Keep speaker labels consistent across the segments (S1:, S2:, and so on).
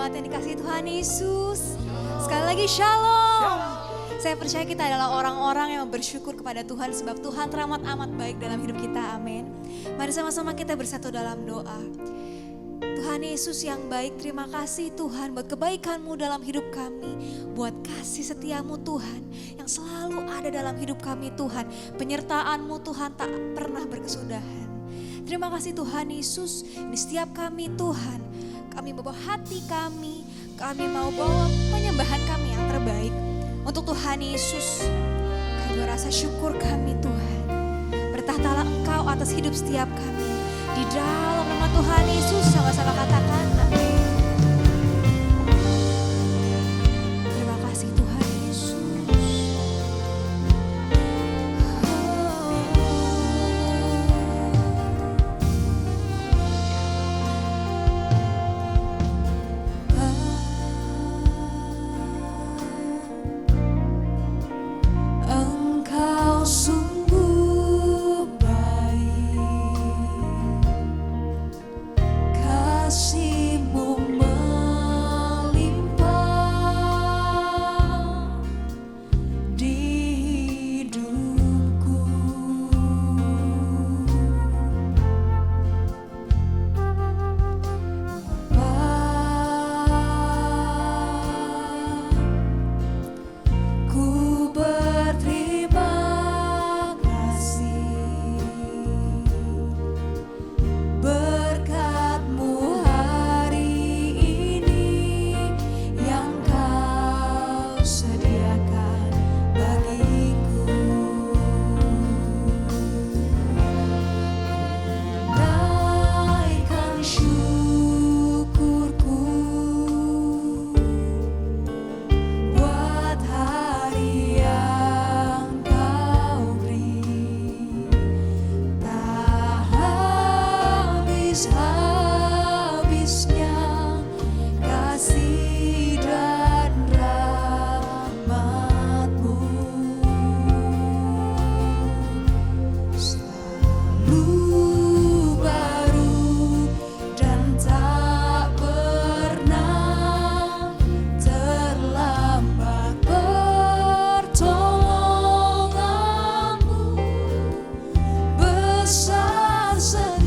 S1: jemaat yang dikasihi Tuhan Yesus. Sekali lagi shalom. Saya percaya kita adalah orang-orang yang bersyukur kepada Tuhan sebab Tuhan teramat amat baik dalam hidup kita, amin. Mari sama-sama kita bersatu dalam doa. Tuhan Yesus yang baik, terima kasih Tuhan buat kebaikan-Mu dalam hidup kami, buat kasih setia-Mu Tuhan yang selalu ada dalam hidup kami Tuhan. Penyertaan-Mu Tuhan tak pernah berkesudahan. Terima kasih Tuhan Yesus, di setiap kami Tuhan, kami membawa hati kami mau bawa penyembahan kami yang terbaik untuk Tuhan Yesus. Kami merasa syukur kami Tuhan, bertahtalah Engkau atas hidup setiap kami. Di dalam nama Tuhan Yesus sama-sama katakan amin. Terima kasih Tuhan Yesus. Engkau sungguh baik, kasih-Mu melimpah di hidupku. Ku berterima kasih berkat-Mu hari ini yang Kau sediakan bagiku. Naikkan syukurku buat hari yang Kau beri, tak habis-habisnya kasih dan rahmat-Mu. Selalu baru dan tak pernah terlambat pertolongan-Mu. Besar setiamu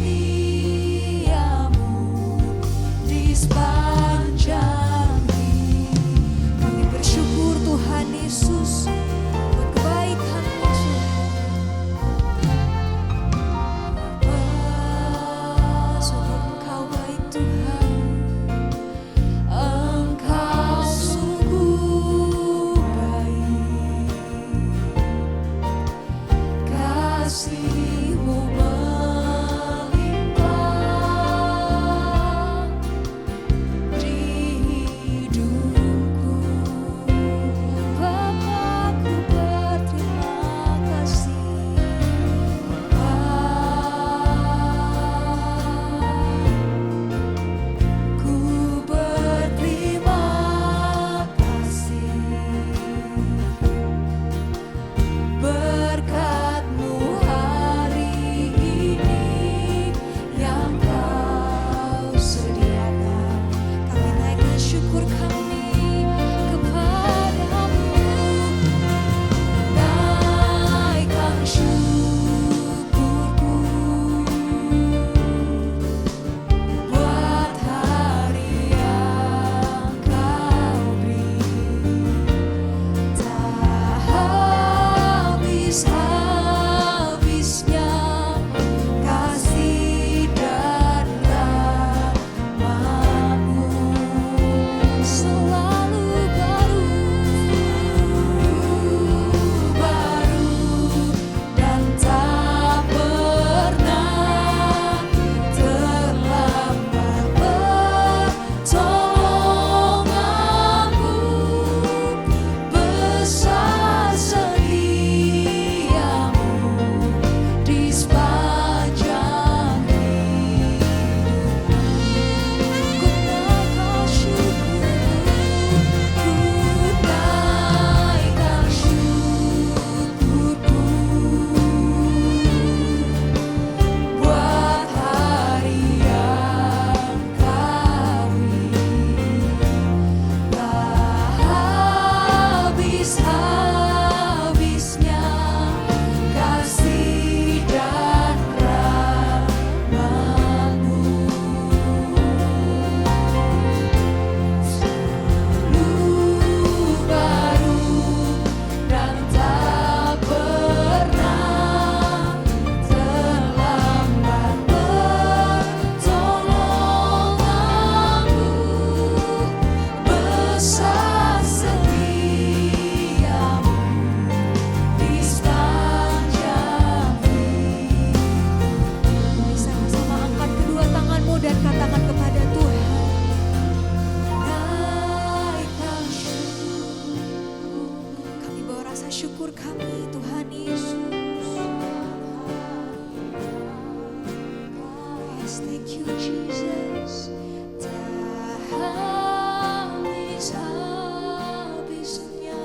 S1: Thank you Jesus. Tak habis-habisnya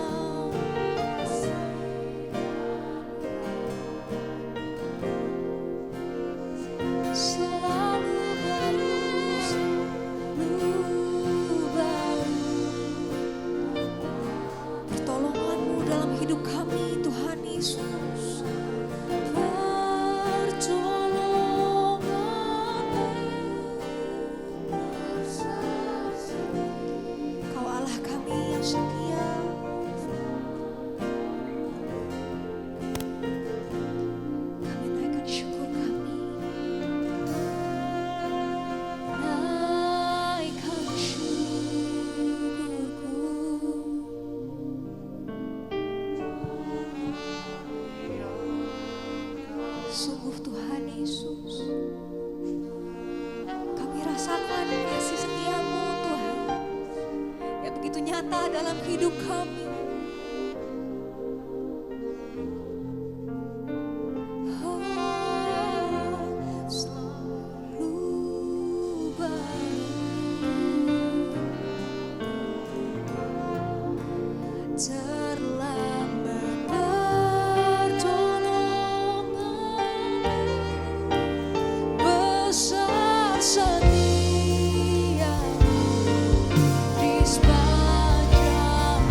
S1: selalu baru, pertolongan-Mu dalam hidup kami Tuhan Yesus. Kau Allah kami yang setia. Kami naikkan syukur kami. Naikkan syukurku. Sungguh Tuhan Yesus, kami rasakan kasih setia-Mu Tuhan yang begitu nyata dalam hidup kami. Selalu baru, terlambat pertolongan, besar setia-Mu di sepanjang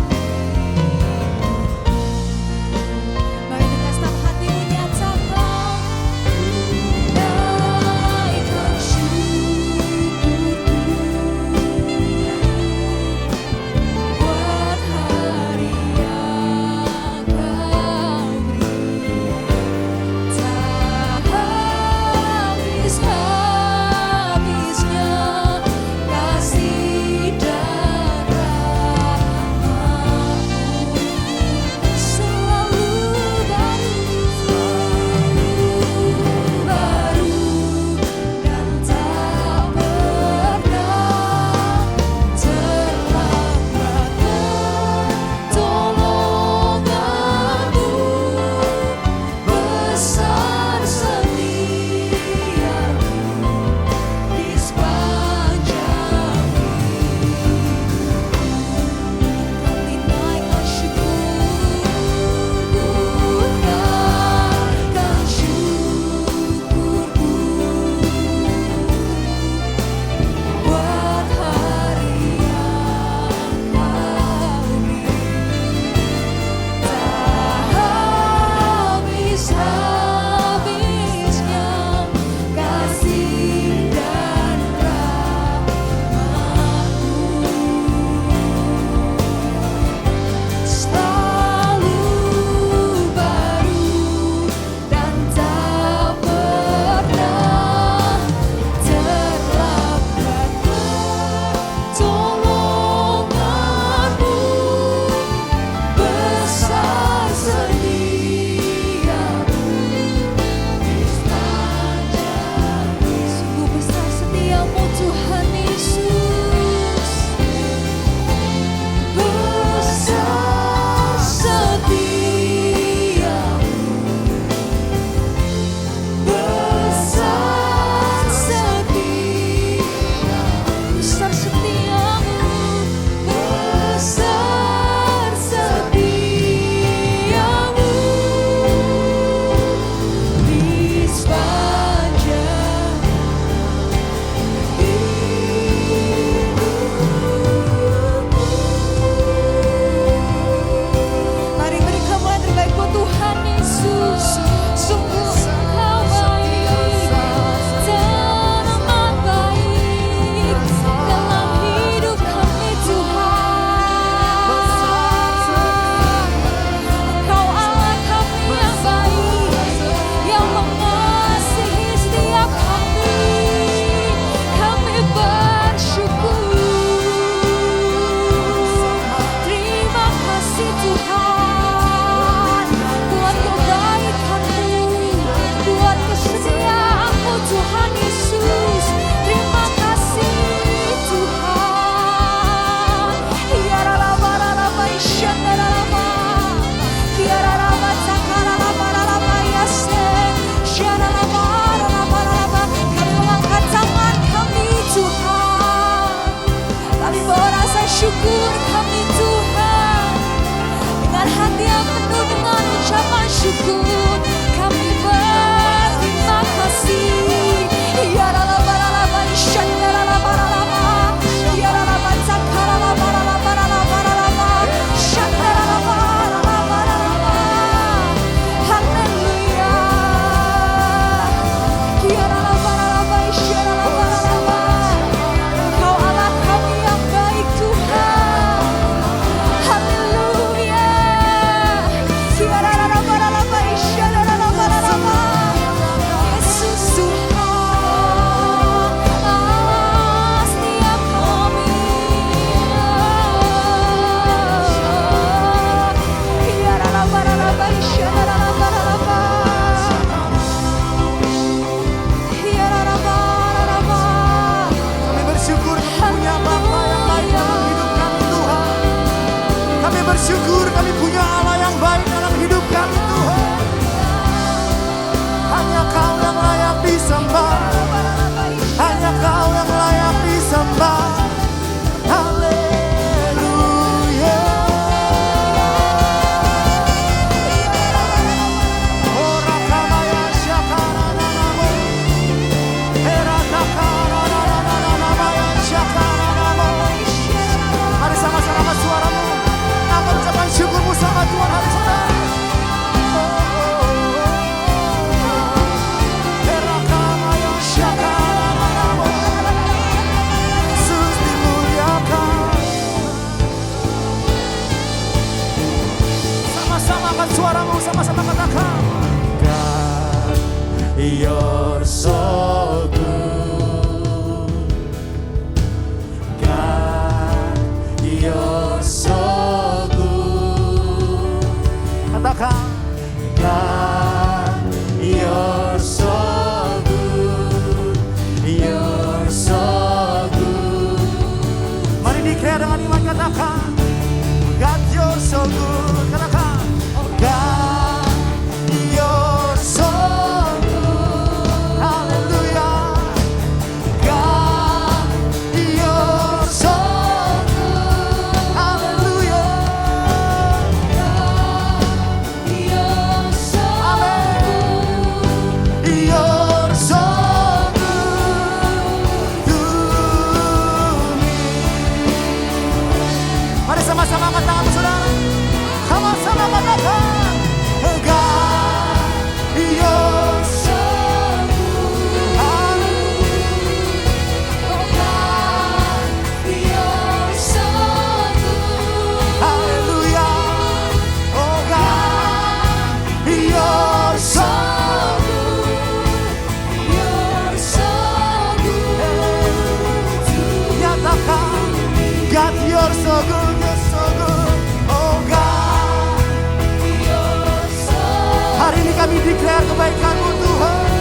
S2: declare kebaikan-Mu Tuhan.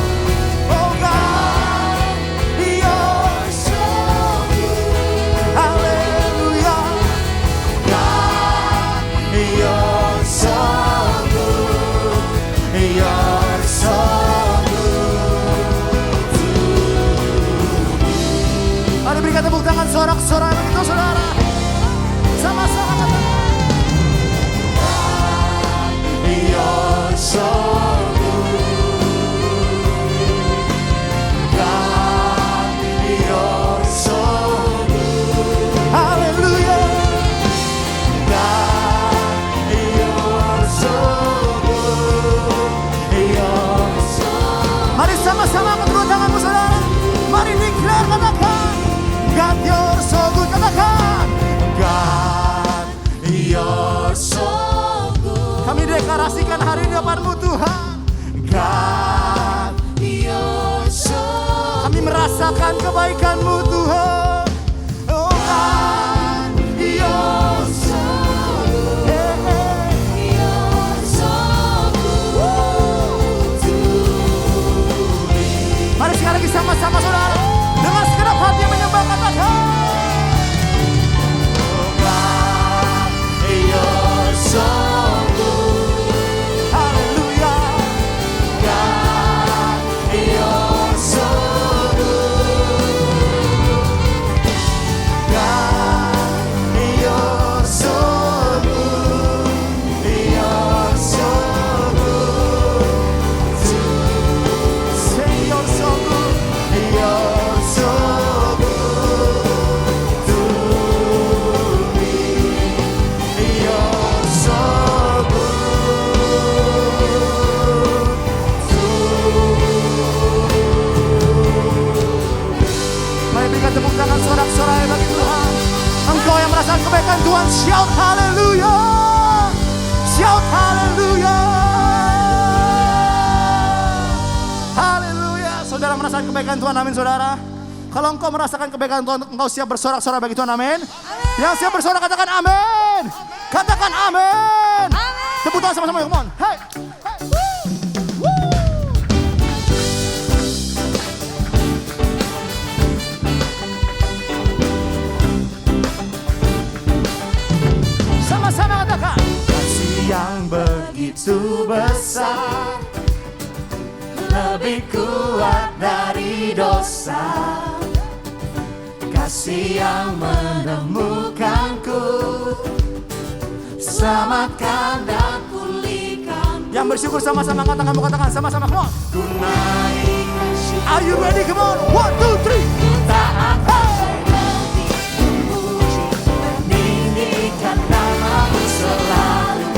S2: Oh God, You're so good. Hallelujah. God, You're so good. You're so good. Mari berikan tepuk tangan sorak-sorai begitu saudara. Sama-sama katakan. You're so good. God, You're so good. Hallelujah. God, You're so good. You're so good. Mari sama-sama kedua tanganmu saudara. Mari declare katakan. God, You're so good. Katakan. God, You're so good. Kami deklarasikan hari ini depan-Mu Tuhan. God, You're so good. Kami merasakan kebaikan-Mu Tuhan. Oh God, You're so good. You're so good to me. Mari sekali lagi sama-sama saudara. Dengan segenap hati menyembah katakan. Oh God, You're so good. Hallelujah. God, You're so good. God, You're so good. You're so good to say You're so good. You're so good to me. You're so good. Mari berikan tepuk tangan sorak-sorai bagi Tuhan. Engkau yang merasakan kebaikan Tuhan, shout haleluya. Shout haleluya. Haleluya. Saudara merasakan kebaikan Tuhan, amin saudara. Kalau engkau merasakan kebaikan Tuhan, engkau siap bersorak-sorai bagi Tuhan, amin. Yang siap bersorak katakan amin. Katakan amin. Tepuk tangan sama-sama, come on. Hey. Sama-sama katakan. Kasih yang begitu besar, lebih kuat dari dosa. Kasih yang menemukanku, selamatkan dan pulihkan. Yang bersyukur sama-sama katakan, mau katakan sama-sama, come on. Ku naikkan syukur. Are you ready? Come on. 1, 2, 3. Tak akan berhenti memuji, meninggikan nama-Mu selalu,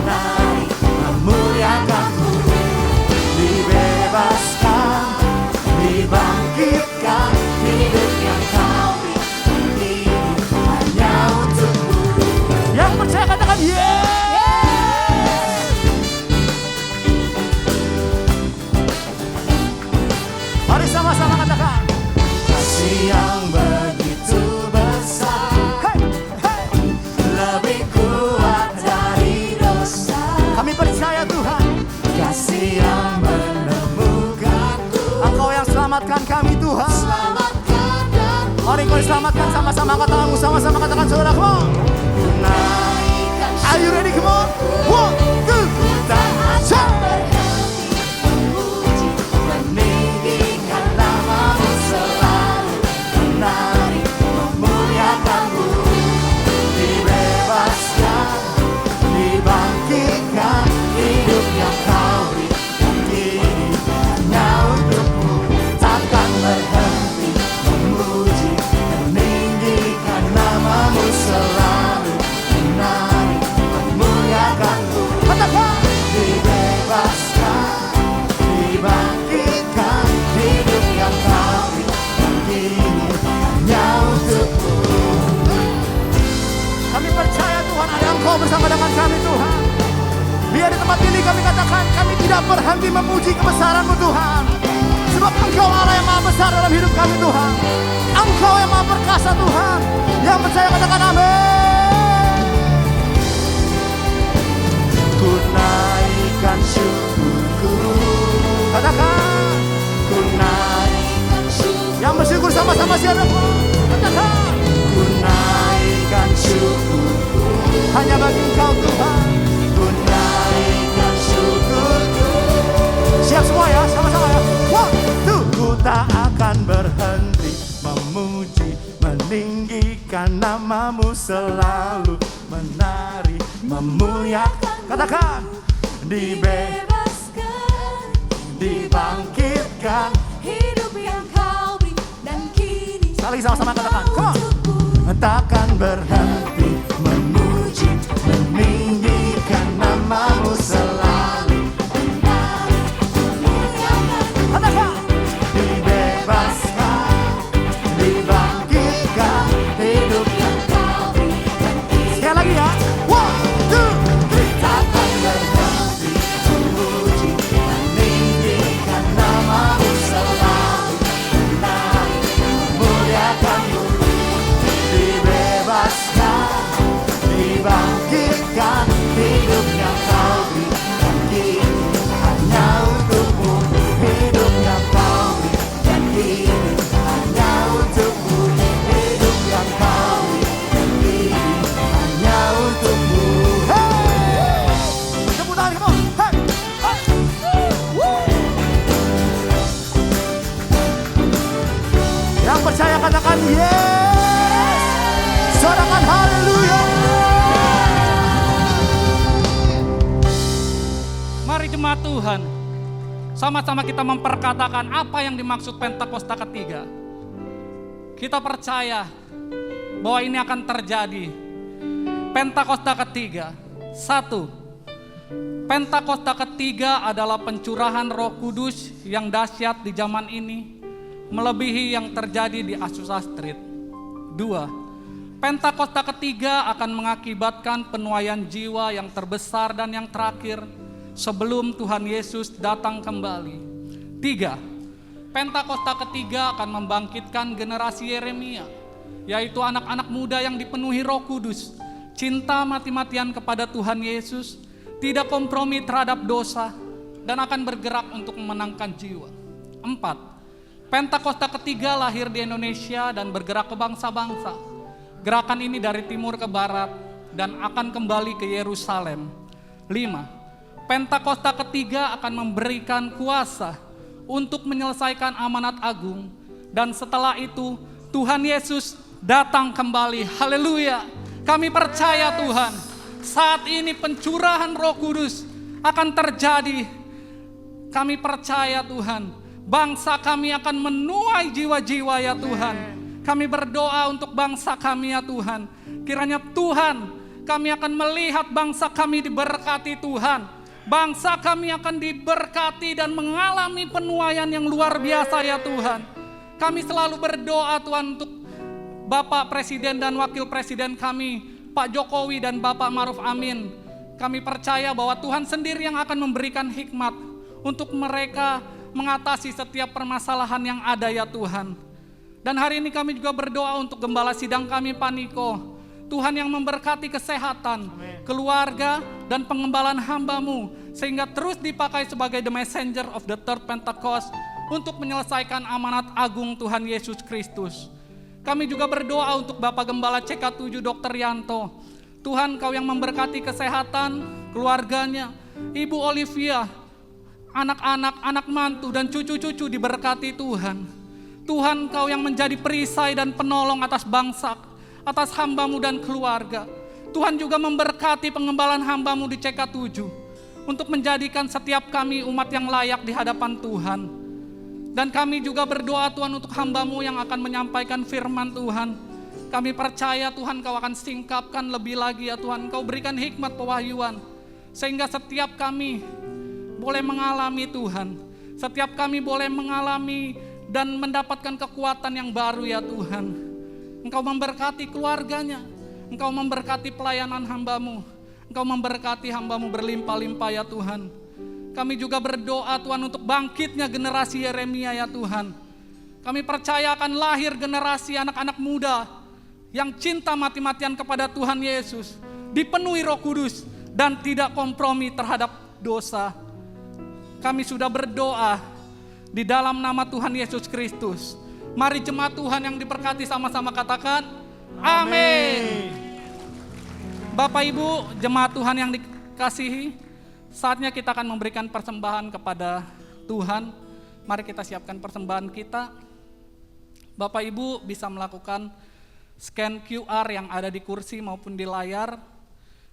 S2: menari, memuliakan-Mu, dibebaskan, dibangkitkan, hidup yang Kau beri hanya untuk-Mu. Yang percaya katakan yes. Mari sama-sama katakan. Kasih yang begitu besar, hey, hey, lebih kuat dari dosa. Kami percaya Tuhan. Kasih yang menemukanku, Engkau yang selamatkan kami Tuhan. Selamatkan dan mari kau diselamatkan sama-sama katakanmu, sama-sama katakan saudara, come on. Are you ready? Come on. 1, 2, 3. Memuji, meninggikan nama-Mu selalu, menari, memuliakan-Mu, dibebaskan, dibangkitkan, hidup yang Kau beri kini hanya untuk-Mu. Takkan berhenti memuji, meninggikan nama-Mu selalu, menari, memuliakan-Mu. Katakan. Dibebaskan, dibangkitkan, hidup yang Kau beri kini hanya untuk-Mu. Kami percaya Tuhan ada Engkau bersama dengan kami Tuhan. Biar di tempat ini kami katakan kami tidak berhenti memuji kebesaran-Mu Tuhan. Sebab Engkau Allah yang maha besar dalam hidup kami Tuhan. Engkau yang maha perkasa Tuhan. Yang percaya katakan amin. Ku naikkan syukurku katakan ku naikkan syukur. Yang bersyukur sama-sama siapapun katakan ku naikkan syukurku hanya bagi Engkau Tuhan. Ku naikkan syukurku. Siap semua ya, sama-sama ya. Ku tak akan berhenti memuji, meninggikan namamu, selalu menari, memuliakan. Katakan dibebaskan, dibangkitkan,
S1: hidup yang kau beri dan kini
S2: sekali sama-sama katakan takkan berhenti memuji, meninggikan namamu, selalu menari, memuliakan. Katakan dibebaskan, dibangkitkan, hidup yang kau beri dan kini. Sekali lagi ya. Takkan berhenti memuji, meninggikan namamu, selalu menari, memuliakanmu. Dibebaskan, dibangkitkan, hidup yang kau berikan kini hanya untukmu. Hidup yang kau berikan kini hanya untukmu. Hidup yang kau berikan kini hanya untukmu. Hey! Tepuk tangan, come on. Hey! Hey! Woo! Yang percaya katakan yes. Sorakan haleluya.
S3: Mari jemaat Tuhan, sama-sama kita memperkatakan apa yang dimaksud Pentakosta ketiga. Kita percaya bahwa ini akan terjadi. Pentakosta ketiga, 1. Pentakosta ketiga adalah pencurahan Roh Kudus yang dahsyat di zaman ini, melebihi yang terjadi di Azusa Street. 2. Pentakosta ketiga akan mengakibatkan penuaian jiwa yang terbesar dan yang terakhir sebelum Tuhan Yesus datang kembali. 3. Pentakosta ketiga akan membangkitkan generasi Yeremia, yaitu anak-anak muda yang dipenuhi Roh Kudus, cinta mati-matian kepada Tuhan Yesus, tidak kompromi terhadap dosa, dan akan bergerak untuk memenangkan jiwa. 4. Pentakosta ketiga lahir di Indonesia dan bergerak ke bangsa-bangsa. Gerakan ini dari timur ke barat dan akan kembali ke Yerusalem. 5. Pentakosta ketiga akan memberikan kuasa untuk menyelesaikan amanat agung, dan setelah itu Tuhan Yesus datang kembali. Haleluya. Kami percaya Tuhan, saat ini pencurahan Roh Kudus akan terjadi. Kami percaya Tuhan, bangsa kami akan menuai jiwa-jiwa ya Tuhan. Kami berdoa untuk bangsa kami ya Tuhan. Kiranya Tuhan, kami akan melihat bangsa kami diberkati Tuhan. Bangsa kami akan diberkati dan mengalami penuaian yang luar biasa ya Tuhan. Kami selalu berdoa Tuhan untuk Bapak Presiden dan Wakil Presiden kami, Pak Jokowi dan Bapak Maruf Amin. Kami percaya bahwa Tuhan sendiri yang akan memberikan hikmat untuk mereka mengatasi setiap permasalahan yang ada ya Tuhan. Dan hari ini kami juga berdoa untuk gembala sidang kami Pak Niko. Tuhan yang memberkati kesehatan, keluarga, dan pengembalaan hamba-Mu, sehingga terus dipakai sebagai the messenger of the third Pentecost untuk menyelesaikan amanat agung Tuhan Yesus Kristus. Kami juga berdoa untuk Bapak Gembala CK7 Dr. Yanto. Tuhan, Kau yang memberkati kesehatan, keluarganya, Ibu Olivia, anak-anak, anak mantu, dan cucu-cucu diberkati Tuhan. Tuhan, Kau yang menjadi perisai dan penolong atas bangsa, atas hamba-Mu dan keluarga. Tuhan juga memberkati pengembalaan hamba-Mu di CK7 untuk menjadikan setiap kami umat yang layak di hadapan Tuhan. Dan kami juga berdoa Tuhan untuk hamba-Mu yang akan menyampaikan firman Tuhan. Kami percaya Tuhan Kau akan singkapkan lebih lagi ya Tuhan. Kau berikan hikmat pewahyuan sehingga setiap kami boleh mengalami Tuhan. Setiap kami boleh mengalami dan mendapatkan kekuatan yang baru ya Tuhan. Engkau memberkati keluarganya, Engkau memberkati pelayanan hamba-Mu, Engkau memberkati hamba-Mu berlimpah-limpah ya Tuhan. Kami juga berdoa Tuhan untuk bangkitnya generasi Yeremia ya Tuhan. Kami percaya akan lahir generasi anak-anak muda yang cinta mati-matian kepada Tuhan Yesus, dipenuhi Roh Kudus dan tidak kompromi terhadap dosa. Kami sudah berdoa di dalam nama Tuhan Yesus Kristus. Mari jemaat Tuhan yang diberkati sama-sama katakan, amin. Bapak Ibu, jemaat Tuhan yang dikasihi, saatnya kita akan memberikan persembahan kepada Tuhan. Mari kita siapkan persembahan kita. Bapak Ibu bisa melakukan scan QR yang ada di kursi maupun di layar.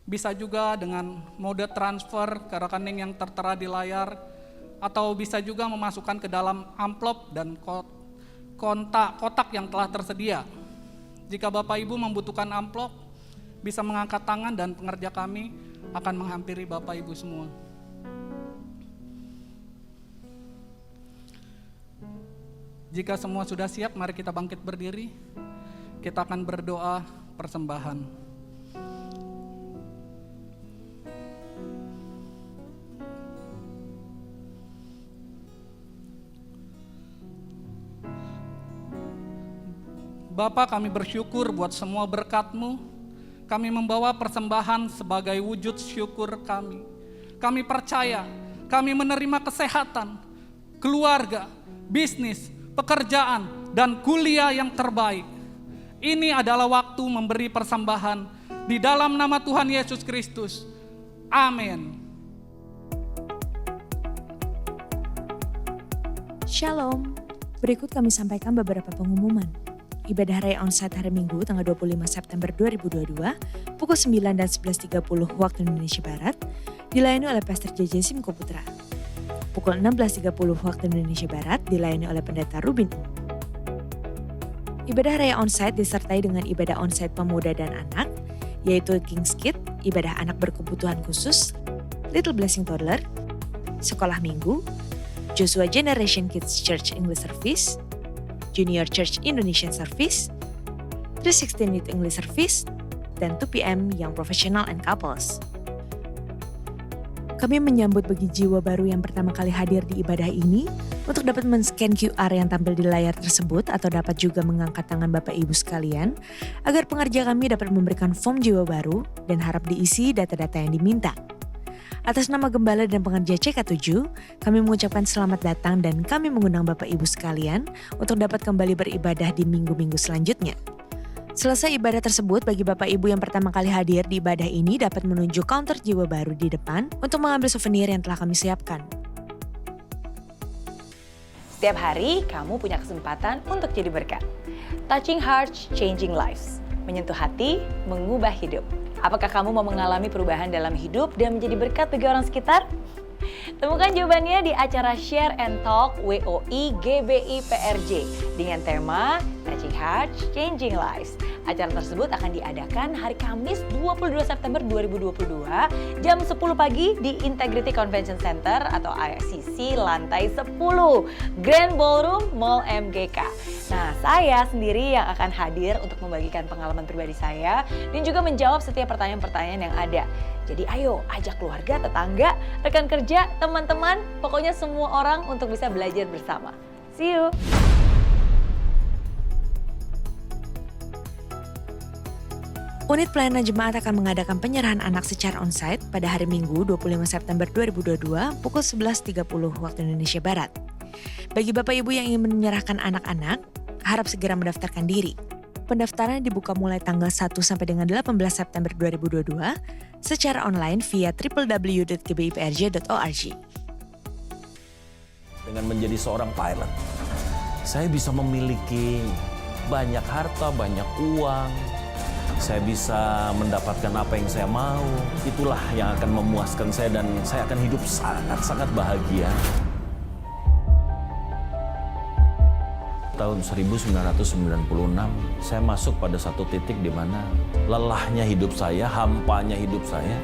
S3: Bisa juga dengan mode transfer ke rekening yang tertera di layar. Atau bisa juga memasukkan ke dalam amplop dan kotak yang telah tersedia. Jika Bapak Ibu membutuhkan amplop, bisa mengangkat tangan dan pengerja kami akan menghampiri Bapak Ibu semua. Jika semua sudah siap, mari kita bangkit berdiri. Kita akan berdoa persembahan. Bapa, kami bersyukur buat semua berkat-Mu. Kami membawa persembahan sebagai wujud syukur kami. Kami percaya, kami menerima kesehatan, keluarga, bisnis, pekerjaan, dan kuliah yang terbaik. Ini adalah waktu memberi persembahan di dalam nama Tuhan Yesus Kristus. Amin.
S4: Shalom. Berikut kami sampaikan beberapa pengumuman. Ibadah Raya Onsite hari Minggu tanggal 25 September 2022 pukul 9 dan 11.30 waktu Indonesia Barat dilayani oleh Pastor JJ Simko Putra. Pukul 16.30 waktu Indonesia Barat dilayani oleh Pendeta Rubin. Ibadah Raya Onsite disertai dengan ibadah onsite pemuda dan anak, yaitu King's Kid, ibadah anak berkebutuhan khusus, Little Blessing Toddler, Sekolah Minggu, Joshua Generation Kids Church English Service, Junior Church Indonesian Service, 316 Youth English Service, dan 2 PM Young Professional and Couples. Kami menyambut bagi jiwa baru yang pertama kali hadir di ibadah ini untuk dapat men-scan QR yang tampil di layar tersebut atau dapat juga mengangkat tangan Bapak Ibu sekalian agar pengerja kami dapat memberikan form jiwa baru dan harap diisi data-data yang diminta. Atas nama Gembala dan pengerja CK7, kami mengucapkan selamat datang dan kami mengundang Bapak Ibu sekalian untuk dapat kembali beribadah di minggu-minggu selanjutnya. Selesai ibadah tersebut, bagi Bapak Ibu yang pertama kali hadir di ibadah ini dapat menuju counter jiwa baru di depan untuk mengambil souvenir yang telah kami siapkan.
S5: Setiap hari kamu punya kesempatan untuk jadi berkat. Touching Hearts, Changing Lives. Menyentuh hati, mengubah hidup. Apakah kamu mau mengalami perubahan dalam hidup dan menjadi berkat bagi orang sekitar? Temukan jawabannya di acara Share and Talk WOI GBI PRJ dengan tema Touching Hearts, Changing Lives. Acara tersebut akan diadakan hari Kamis 22 September 2022 jam 10 pagi di Integrity Convention Center atau ICC lantai 10 Grand Ballroom Mall MGK. Nah, saya sendiri yang akan hadir untuk membagikan pengalaman pribadi saya dan juga menjawab setiap pertanyaan-pertanyaan yang ada. Jadi ayo ajak keluarga, tetangga, rekan kerja, teman-teman, pokoknya semua orang untuk bisa belajar bersama. See you!
S4: Unit pelayanan jemaat akan mengadakan penyerahan anak secara onsite pada hari Minggu 25 September 2022 pukul 11.30 waktu Indonesia Barat. Bagi Bapak Ibu yang ingin menyerahkan anak-anak, harap segera mendaftarkan diri. Pendaftaran dibuka mulai tanggal 1 sampai dengan 18 September 2022 secara online via www.gbiprj.org.
S6: Dengan menjadi seorang pilot, saya bisa memiliki banyak harta, banyak uang. Saya bisa mendapatkan apa yang saya mau. Itulah yang akan memuaskan saya dan saya akan hidup sangat-sangat bahagia. Tahun 1996, saya masuk pada satu titik di mana lelahnya hidup saya, hampanya hidup saya,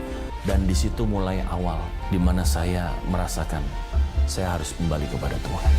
S6: dan di situ mulai awal di mana saya merasakan saya harus kembali kepada Tuhan.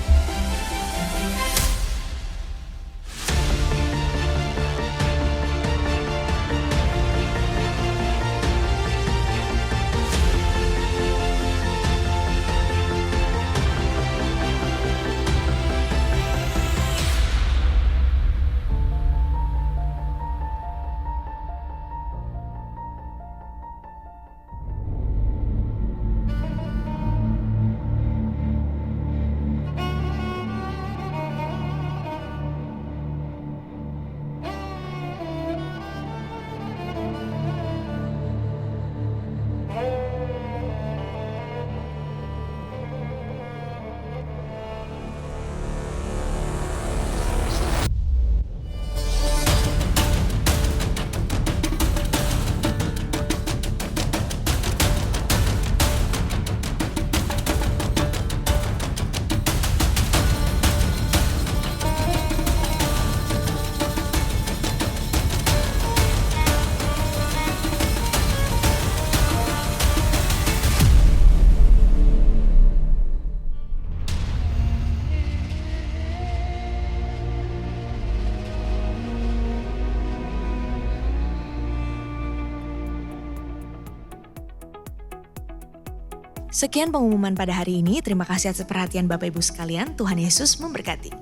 S4: Sekian pengumuman pada hari ini. Terima kasih atas perhatian Bapak Ibu sekalian. Tuhan Yesus memberkati.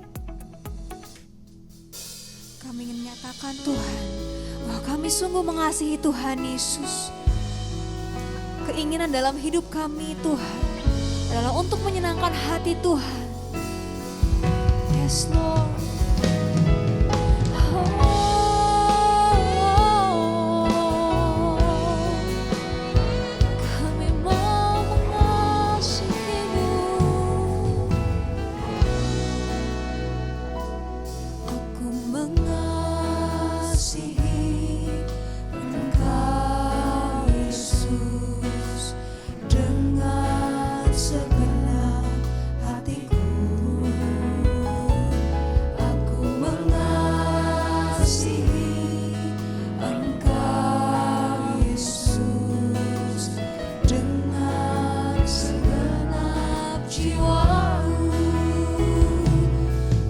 S1: Kami ingin menyatakan Tuhan, bahwa kami sungguh mengasihi Tuhan Yesus. Keinginan dalam hidup kami Tuhan, adalah untuk menyenangkan hati Tuhan. Yes Lord. Kami mau mengasihi-Mu. Aku mengasihi Engkau Yesus dengan segenap hatiku. Aku mengasihi Engkau Yesus dengan segenap jiwaku.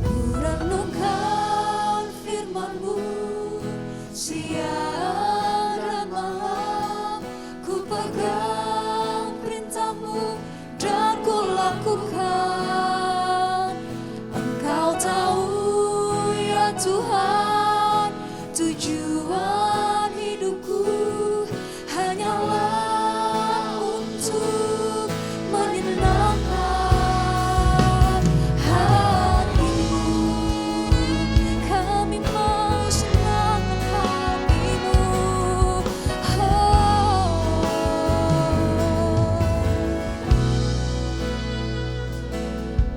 S1: Ku renungkan firman-Mu siang dan malam, ku pegang perintah-Mu dan ku lakukan. Engkau tahu ya Tuhan, tujuan hidupku hanyalah untuk menyenangkan hati-Mu. Kami mau senangkan hati-Mu.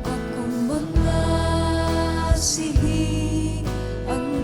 S1: Aku mengasihi Engkau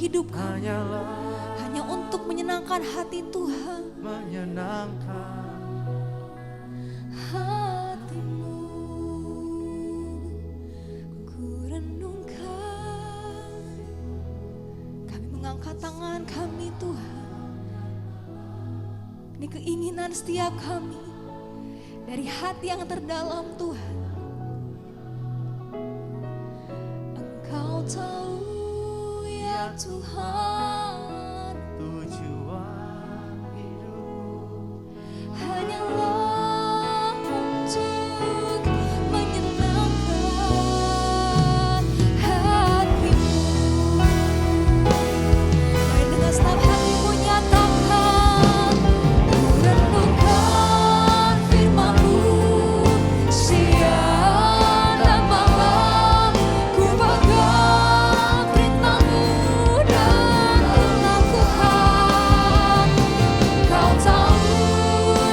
S1: hidupku
S2: hanyalah
S1: hanya untuk menyenangkan hati Tuhan.
S2: menyenangkan
S1: Hatimu ku renungkan, kami mengangkat tangan kami Tuhan. Ini keinginan setiap kami dari hati yang terdalam Tuhan. Engkau tahu ya Tuhan,
S2: tujuan hidup.
S1: hanyalah untuk menyenangkan hatimu. Mari dengan segenap hatimu nyatakan, ku renungkan firman-Mu siang dan malam, ku pegang perintah-Mu dan ku lakukan. Kau tahu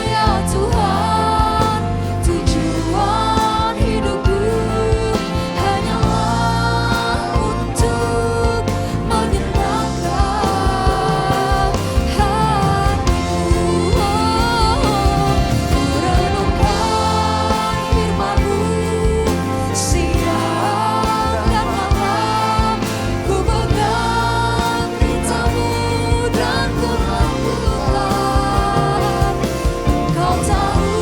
S1: ya Tuhan, tujuan hidupku hanyalah untuk menyenangkan hatimu. Ku renungkan firman-Mu siang dan malam, ku pegang perintah-Mu dan ku lakukan. Kau tahu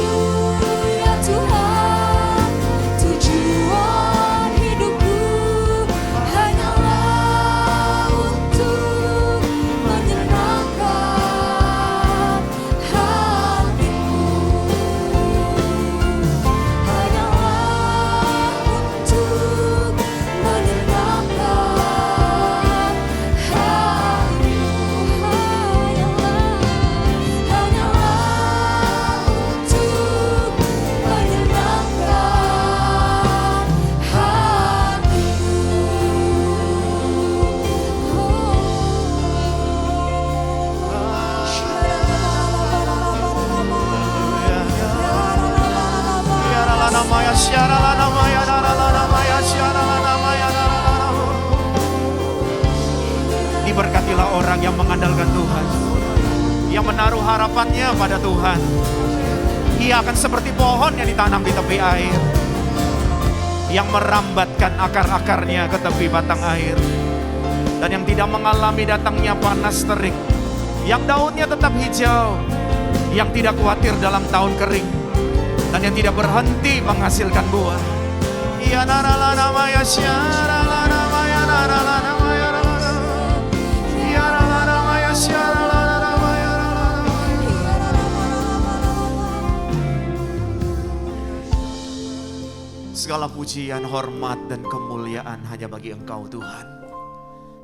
S1: ya Tuhan, tujuan hidupku hanyalah untuk menyenangkan hatimu. Hanyalah untuk menyenangkan hatimu. Hanyalah untuk menyenangkan
S2: Yaralanamaya, syaralanamaya, daralanamaya, syaralanamaya, daralanamaya. Diberkatilah orang yang mengandalkan Tuhan, yang menaruh harapannya pada Tuhan. Ia akan seperti pohon yang ditanam di tepi air, yang merambatkan akar-akarnya ke tepi batang air, dan yang tidak mengalami datangnya panas terik, yang daunnya tetap hijau, yang tidak khawatir dalam tahun kering, dan yang tidak berhenti menghasilkan buah. Ya naralanamaya, syaralanamaya, naralanamaya, ya naralanamaya, syaralanamaya, segala pujian, hormat, dan kemuliaan hanya bagi Engkau Tuhan.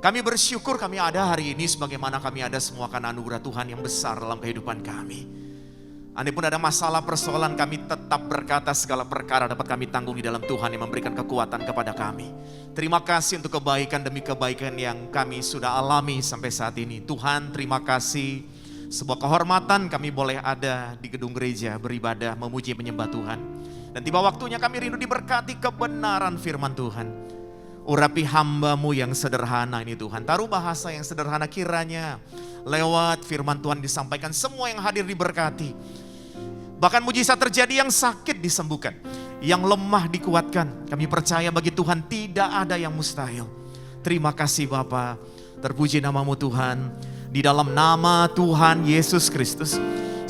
S2: Kami bersyukur kami ada hari ini sebagaimana kami ada semua karena anugerah Tuhan yang besar dalam kehidupan kami. Andai pun ada masalah persoalan, kami tetap berkata segala perkara dapat kami tanggung di dalam Tuhan yang memberikan kekuatan kepada kami. Terima kasih untuk kebaikan demi kebaikan yang kami sudah alami sampai saat ini. Tuhan, terima kasih. Sebuah kehormatan kami boleh ada di gedung gereja beribadah, memuji menyembah Tuhan. Dan tiba waktunya kami rindu diberkati kebenaran firman Tuhan. Urapi hamba-Mu yang sederhana ini Tuhan. Taruh bahasa yang sederhana kiranya lewat firman Tuhan disampaikan, semua yang hadir diberkati. Bahkan mujizat terjadi, yang sakit disembuhkan, yang lemah dikuatkan. Kami percaya bagi Tuhan tidak ada yang mustahil. Terima kasih Bapa, terpuji nama-Mu Tuhan. Di dalam nama Tuhan Yesus Kristus.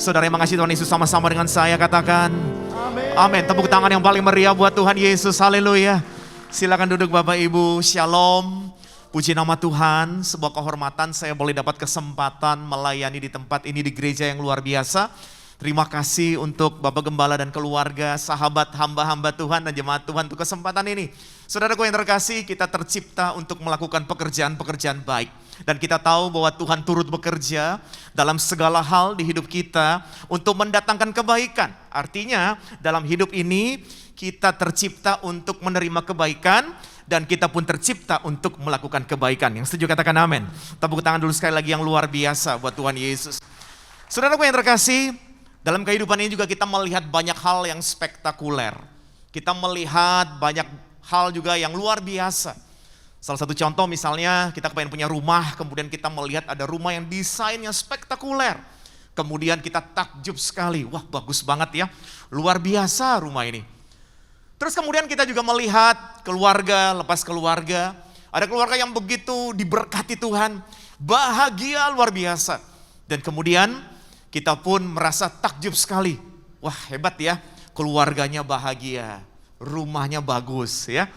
S2: Saudara yang mengasihi Tuhan Yesus sama-sama dengan saya katakan amin. Amin. Tepuk tangan yang paling meriah buat Tuhan Yesus. Haleluya. Silakan duduk Bapak Ibu. Shalom. Puji nama Tuhan. Sebuah kehormatan saya boleh dapat kesempatan melayani di tempat ini di gereja yang luar biasa. Terima kasih untuk Bapak Gembala dan keluarga, sahabat hamba-hamba Tuhan dan jemaat Tuhan untuk kesempatan ini. Saudaraku yang terkasih, kita tercipta untuk melakukan pekerjaan-pekerjaan baik. Dan kita tahu bahwa Tuhan turut bekerja dalam segala hal di hidup kita untuk mendatangkan kebaikan. Artinya dalam hidup ini kita tercipta untuk menerima kebaikan dan kita pun tercipta untuk melakukan kebaikan. Yang setuju katakan amin. Tepuk tangan dulu sekali lagi yang luar biasa buat Tuhan Yesus. Saudaraku yang terkasih, dalam kehidupan ini juga kita melihat banyak hal yang spektakuler. Kita melihat banyak hal juga yang luar biasa.
S7: Salah satu contoh misalnya kita pengen punya rumah, kemudian kita melihat ada rumah yang desainnya spektakuler. Kemudian kita takjub sekali, wah bagus banget ya, luar biasa rumah ini. Terus kemudian kita juga melihat keluarga, lepas keluarga, ada keluarga yang begitu diberkati Tuhan, bahagia luar biasa. Dan kemudian kita pun merasa takjub sekali, wah hebat ya, keluarganya bahagia, rumahnya bagus ya.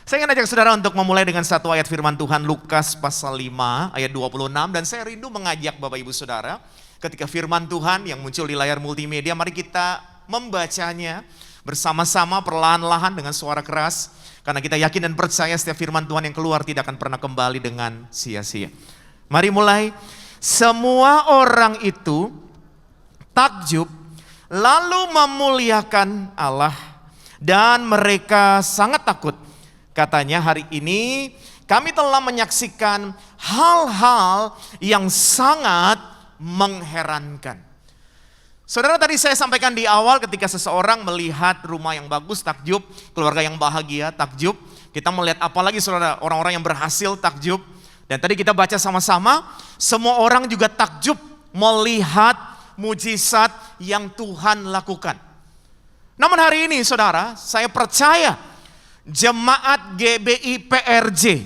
S7: Saya ingin ajak saudara untuk memulai dengan satu ayat firman Tuhan Lukas pasal 5 ayat 26, dan saya rindu mengajak Bapak Ibu Saudara ketika firman Tuhan yang muncul di layar multimedia, mari kita membacanya bersama-sama perlahan-lahan dengan suara keras, karena kita yakin dan percaya setiap firman Tuhan yang keluar tidak akan pernah kembali dengan sia-sia. Mari mulai. Semua orang itu takjub lalu memuliakan Allah, dan mereka sangat takut. Katanya, hari ini kami telah menyaksikan hal-hal yang sangat mengherankan. Saudara, tadi saya sampaikan di awal ketika seseorang melihat rumah yang bagus, takjub, keluarga yang bahagia, takjub. Kita melihat apalagi saudara, orang-orang yang berhasil, takjub. Dan tadi kita baca sama-sama, semua orang juga takjub melihat mujizat yang Tuhan lakukan. Namun hari ini saudara, saya percaya jemaat GBI PRJ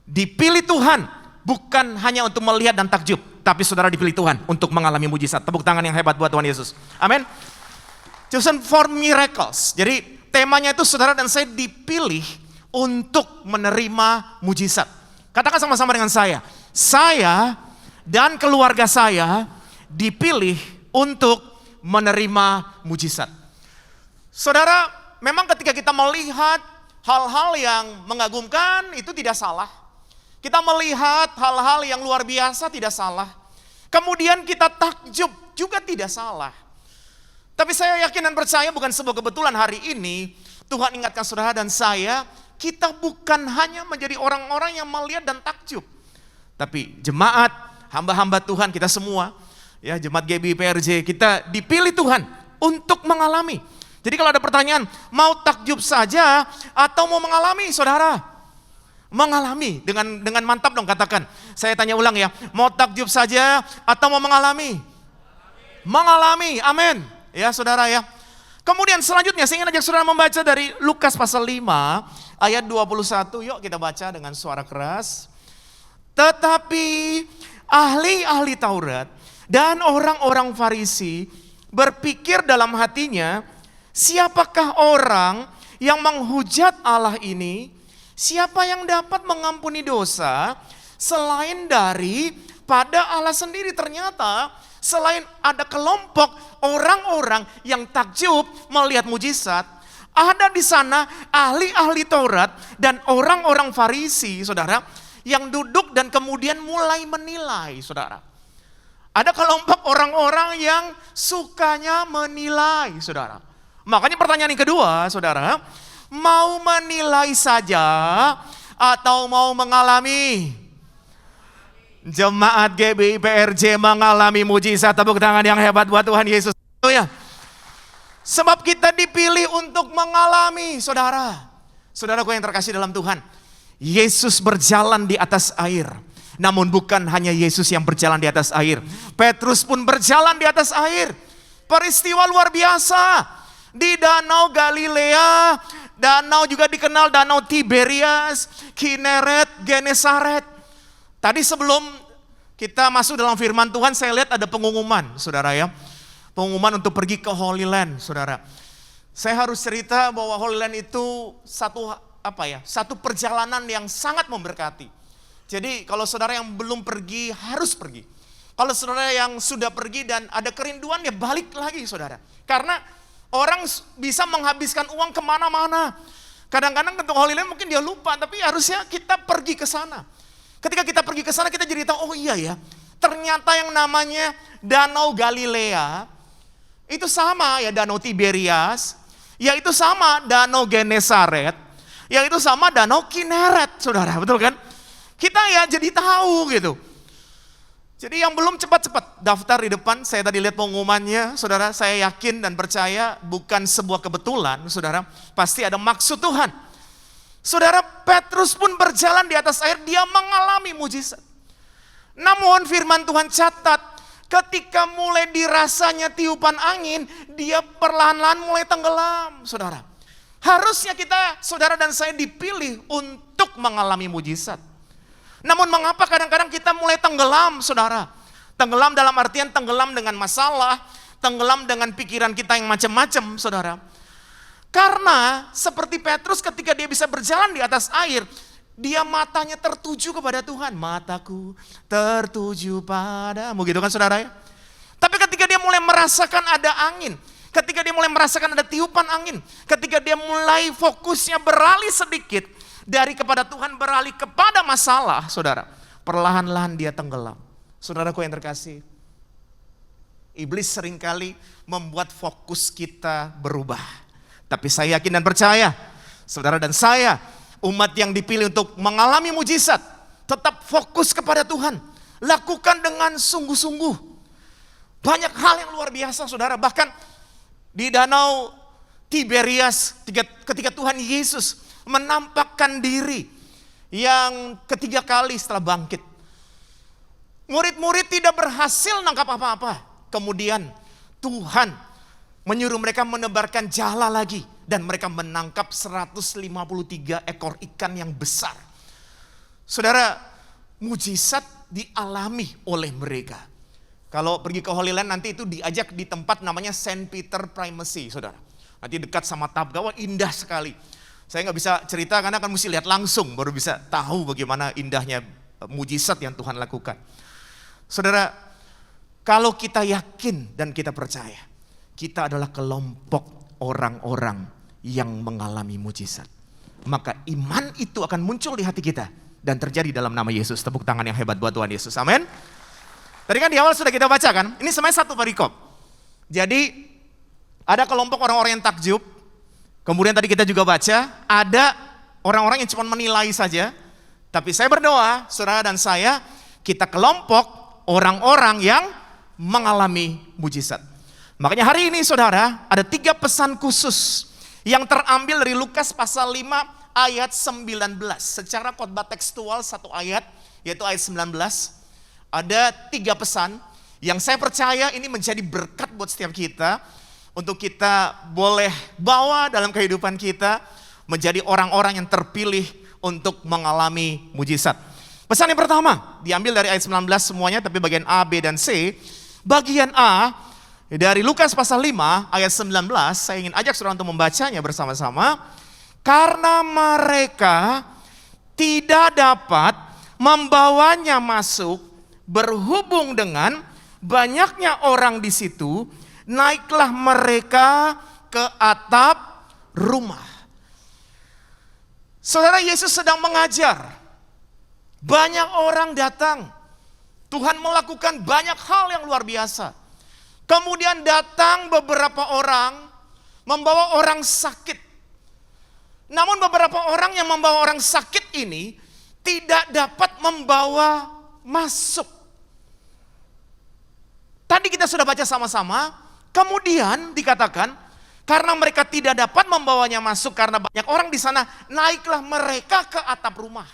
S7: dipilih Tuhan bukan hanya untuk melihat dan takjub, tapi saudara dipilih Tuhan untuk mengalami mujizat. Tepuk tangan yang hebat buat Tuhan Yesus. Amin. Chosen for miracles. Jadi temanya itu saudara dan saya dipilih untuk menerima mujizat. Katakan sama-sama dengan saya dan keluarga saya dipilih untuk menerima mujizat. Saudara, memang ketika kita melihat hal-hal yang mengagumkan itu tidak salah. Kita melihat hal-hal yang luar biasa tidak salah. Kemudian kita takjub juga tidak salah. Tapi saya yakin dan percaya bukan sebuah kebetulan hari ini Tuhan ingatkan saudara dan saya, kita bukan hanya menjadi orang-orang yang melihat dan takjub. Tapi jemaat, hamba-hamba Tuhan kita semua, ya jemaat GBI PRJ, kita dipilih Tuhan untuk mengalami. Jadi kalau ada pertanyaan, mau takjub saja atau mau mengalami saudara? Mengalami, dengan mantap dong katakan. Saya tanya ulang ya, mau takjub saja atau mau mengalami? Mengalami, amin. Ya saudara ya. Kemudian selanjutnya saya ingin ajak saudara membaca dari Lukas pasal 5 ayat 21. Yuk kita baca dengan suara keras. Tetapi ahli-ahli Taurat dan orang-orang Farisi berpikir dalam hatinya, siapakah orang yang menghujat Allah ini? Siapa yang dapat mengampuni dosa selain daripada Allah sendiri? Ternyata selain ada kelompok orang-orang yang takjub melihat mujizat, ada di sana ahli-ahli Taurat dan orang-orang Farisi, saudara, yang duduk dan kemudian mulai menilai, saudara. Ada kelompok orang-orang yang sukanya menilai, saudara. Makanya pertanyaan yang kedua, saudara, mau menilai saja atau mau mengalami? Jemaat GBI PRJ mengalami mujizat. Tepuk tangan yang hebat buat Tuhan Yesus. Ya. Sebab kita dipilih untuk mengalami, saudara. Saudaraku yang terkasih dalam Tuhan, Yesus berjalan di atas air. Namun bukan hanya Yesus yang berjalan di atas air, Petrus pun berjalan di atas air. Peristiwa luar biasa di Danau Galilea. Danau juga dikenal Danau Tiberias, Kineret, Genesaret. Tadi sebelum kita masuk dalam firman Tuhan, saya lihat ada pengumuman, saudara ya. Pengumuman untuk pergi ke Holy Land, saudara. Saya harus cerita bahwa Holy Land itu satu perjalanan yang sangat memberkati. Jadi kalau saudara yang belum pergi, harus pergi. Kalau saudara yang sudah pergi dan ada kerinduan, ya balik lagi saudara. Karena orang bisa menghabiskan uang kemana-mana. Kadang-kadang untuk Holy Land mungkin dia lupa, tapi harusnya kita pergi ke sana. Ketika kita pergi ke sana kita jadi tahu, oh iya ya, ternyata yang namanya Danau Galilea itu sama ya Danau Tiberias, ya itu sama Danau Genesaret, ya itu sama Danau Kineret, saudara, betul kan? Kita ya jadi tahu gitu. Jadi yang belum cepat-cepat daftar di depan, saya tadi lihat pengumumannya, saudara, saya yakin dan percaya bukan sebuah kebetulan, saudara, pasti ada maksud Tuhan. Saudara, Petrus pun berjalan di atas air, dia mengalami mujizat. Namun firman Tuhan catat, ketika mulai dirasanya tiupan angin, dia perlahan-lahan mulai tenggelam, saudara. Harusnya kita, saudara dan saya dipilih untuk mengalami mujizat. Namun mengapa kadang-kadang kita mulai tenggelam, saudara? Tenggelam dalam artian tenggelam dengan masalah, tenggelam dengan pikiran kita yang macam-macam, saudara. Karena seperti Petrus ketika dia bisa berjalan di atas air, dia matanya tertuju kepada Tuhan. Mataku tertuju padamu, gitu kan saudara ya. Tapi ketika dia mulai merasakan ada angin, ketika dia mulai merasakan ada tiupan angin, ketika dia mulai fokusnya beralih sedikit dari kepada Tuhan beralih kepada masalah, saudara, perlahan-lahan dia tenggelam. Saudaraku yang terkasih, iblis seringkali membuat fokus kita berubah. Tapi saya yakin dan percaya, saudara dan saya, umat yang dipilih untuk mengalami mujizat, tetap fokus kepada Tuhan. Lakukan dengan sungguh-sungguh. Banyak hal yang luar biasa, saudara. Bahkan di danau Tiberias, ketika Tuhan Yesus menampakkan diri yang ketiga kali setelah bangkit. Murid-murid tidak berhasil nangkap apa-apa. Kemudian Tuhan menyuruh mereka menebarkan jala lagi. Dan mereka menangkap 153 ekor ikan yang besar. Saudara, mujizat dialami oleh mereka. Kalau pergi ke Holy Land nanti itu diajak di tempat namanya Saint Peter Primacy, saudara. Nanti dekat sama Tabgawa, indah sekali. Saya nggak bisa cerita karena kan mesti lihat langsung baru bisa tahu bagaimana indahnya mujizat yang Tuhan lakukan. Saudara, kalau kita yakin dan kita percaya, kita adalah kelompok orang-orang yang mengalami mujizat. Maka iman itu akan muncul di hati kita dan terjadi dalam nama Yesus. Tepuk tangan yang hebat buat Tuhan Yesus. Amin. Tadi kan di awal sudah kita baca kan, ini sebenarnya satu perikop. Jadi ada kelompok orang-orang yang takjub. Kemudian tadi kita juga baca, ada orang-orang yang cuma menilai saja. Tapi saya berdoa, saudara dan saya, kita kelompok orang-orang yang mengalami mujizat. Makanya hari ini saudara, ada 3 pesan khusus yang terambil dari Lukas pasal 5 ayat 19. Secara khotbah tekstual satu ayat, yaitu ayat 19. Ada 3 pesan yang saya percaya ini menjadi berkat buat setiap kita. Untuk kita boleh bawa dalam kehidupan kita, menjadi orang-orang yang terpilih untuk mengalami mujizat. Pesan yang pertama, diambil dari ayat 19 semuanya, tapi bagian A, B, dan C. Bagian A, dari Lukas pasal 5 ayat 19, saya ingin ajak saudara untuk membacanya bersama-sama. Karena mereka tidak dapat membawanya masuk berhubung dengan banyaknya orang di situ, naiklah mereka ke atap rumah. Saudara, Yesus sedang mengajar. Banyak orang datang. Tuhan melakukan banyak hal yang luar biasa. Kemudian datang beberapa orang membawa orang sakit. Namun beberapa orang yang membawa orang sakit ini tidak dapat membawa masuk. Tadi kita sudah baca sama-sama, kemudian dikatakan karena mereka tidak dapat membawanya masuk karena banyak orang di sana, naiklah mereka ke atap rumah.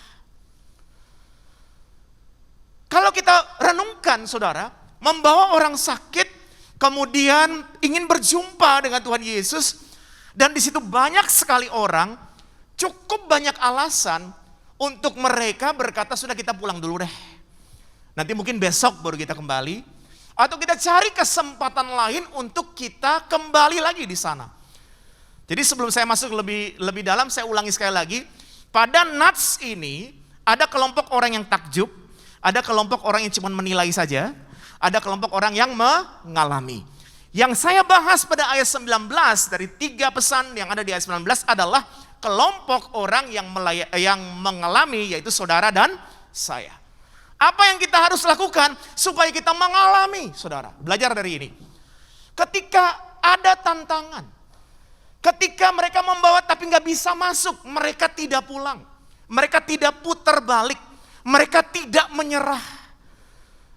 S7: Kalau kita renungkan saudara, membawa orang sakit, kemudian ingin berjumpa dengan Tuhan Yesus, dan di situ banyak sekali orang, cukup banyak alasan untuk mereka berkata, sudah kita pulang dulu deh. Nanti mungkin besok baru kita kembali, atau kita cari kesempatan lain untuk kita kembali lagi di sana. Jadi sebelum saya masuk lebih dalam, saya ulangi sekali lagi. Pada nats ini, ada kelompok orang yang takjub, ada kelompok orang yang cuma menilai saja, ada kelompok orang yang mengalami. Yang saya bahas pada ayat 19 dari 3 pesan yang ada di ayat 19 adalah kelompok orang yang mengalami, yaitu saudara dan saya. Apa yang kita harus lakukan supaya kita mengalami, saudara? Belajar dari ini. Ketika ada tantangan, ketika mereka membawa tapi nggak bisa masuk, mereka tidak pulang, mereka tidak putar balik, mereka tidak menyerah.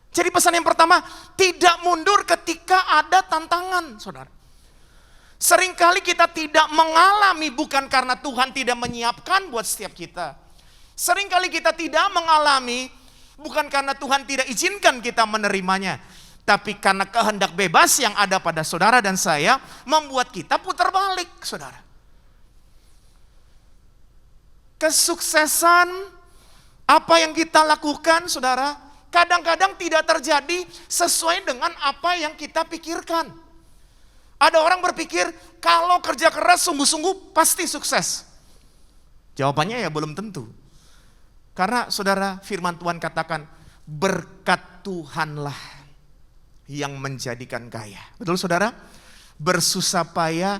S7: Jadi pesan yang pertama, tidak mundur ketika ada tantangan, saudara. Seringkali kita tidak mengalami bukan karena Tuhan tidak menyiapkan buat setiap kita. Seringkali kita tidak mengalami bukan karena Tuhan tidak izinkan kita menerimanya. Tapi karena kehendak bebas yang ada pada saudara dan saya membuat kita putar balik, saudara. Kesuksesan apa yang kita lakukan, saudara, kadang-kadang tidak terjadi sesuai dengan apa yang kita pikirkan. Ada orang berpikir kalau kerja keras sungguh-sungguh pasti sukses. Jawabannya ya belum tentu. Karena saudara, firman Tuhan katakan berkat Tuhanlah yang menjadikan kaya. Betul saudara? Bersusah payah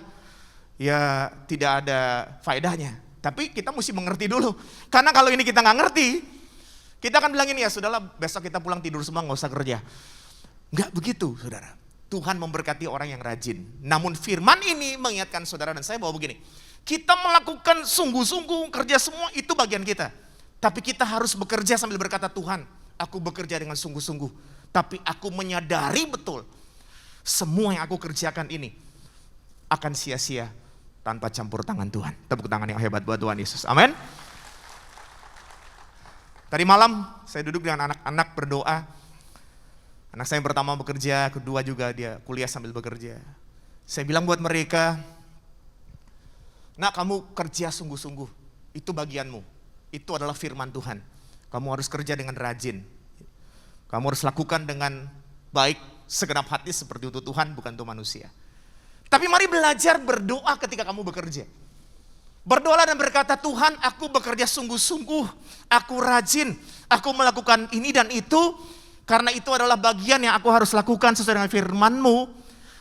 S7: ya tidak ada faedahnya. Tapi kita mesti mengerti dulu. Karena kalau ini kita nggak ngerti, kita akan bilang ini ya sudahlah besok kita pulang tidur semua nggak usah kerja. Nggak begitu saudara. Tuhan memberkati orang yang rajin. Namun firman ini mengingatkan saudara dan saya bahwa begini. Kita melakukan sungguh-sungguh kerja semua itu bagian kita. Tapi kita harus bekerja sambil berkata Tuhan, aku bekerja dengan sungguh-sungguh. Tapi aku menyadari betul semua yang aku kerjakan ini akan sia-sia tanpa campur tangan Tuhan. Tepuk tangan yang hebat buat Tuhan Yesus. Amin. Tadi malam saya duduk dengan anak-anak berdoa. Anak saya yang pertama bekerja, kedua juga dia kuliah sambil bekerja. Saya bilang buat mereka, nak kamu kerja sungguh-sungguh, itu bagianmu. Itu adalah firman Tuhan. Kamu harus kerja dengan rajin. Kamu harus lakukan dengan baik, segenap hati seperti untuk Tuhan, bukan untuk manusia. Tapi mari belajar berdoa ketika kamu bekerja. Berdoa dan berkata, Tuhan aku bekerja sungguh-sungguh, aku rajin, aku melakukan ini dan itu, karena itu adalah bagian yang aku harus lakukan sesuai dengan firman-Mu.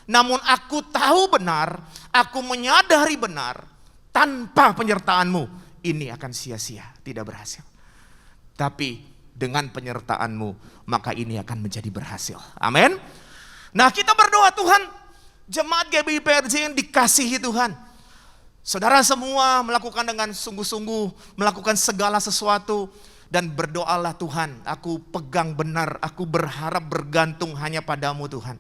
S7: Namun aku tahu benar, aku menyadari benar, tanpa penyertaan-Mu, ini akan sia-sia, tidak berhasil. Tapi dengan penyertaan-Mu, maka ini akan menjadi berhasil. Amin. Nah kita berdoa Tuhan, jemaat GBI PRJ yang dikasihi Tuhan. Saudara semua melakukan dengan sungguh-sungguh, melakukan segala sesuatu. Dan berdoalah Tuhan, aku pegang benar, aku berharap bergantung hanya padamu Tuhan.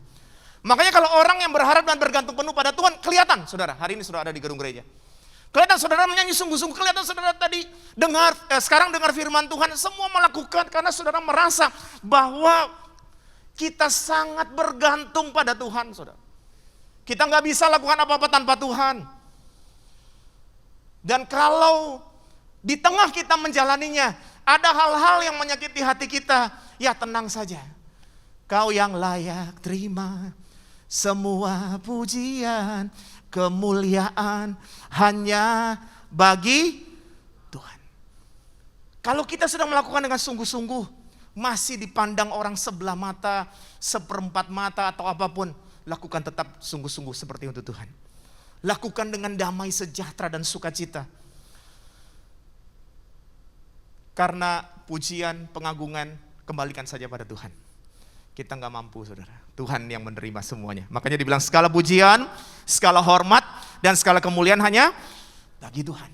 S7: Makanya kalau orang yang berharap dan bergantung penuh pada Tuhan, kelihatan saudara, hari ini saudara ada di gedung gereja. Kelihatan saudara menyanyi sungguh-sungguh, kelihatan saudara tadi dengar, sekarang dengar firman Tuhan, semua melakukan karena saudara merasa bahwa kita sangat bergantung pada Tuhan saudara. Kita nggak bisa lakukan apa-apa tanpa Tuhan. Dan kalau di tengah kita menjalaninya, ada hal-hal yang menyakiti hati kita, ya tenang saja. Kau yang layak terima semua pujian, kemuliaan hanya bagi Tuhan. Kalau kita sedang melakukan dengan sungguh-sungguh, masih dipandang orang sebelah mata, seperempat mata atau apapun, lakukan tetap sungguh-sungguh seperti untuk Tuhan. Lakukan dengan damai sejahtera dan sukacita. Karena pujian, pengagungan, kembalikan saja pada Tuhan. Kita nggak mampu saudara, Tuhan yang menerima semuanya. Makanya dibilang segala pujian, segala hormat, dan segala kemuliaan hanya bagi Tuhan.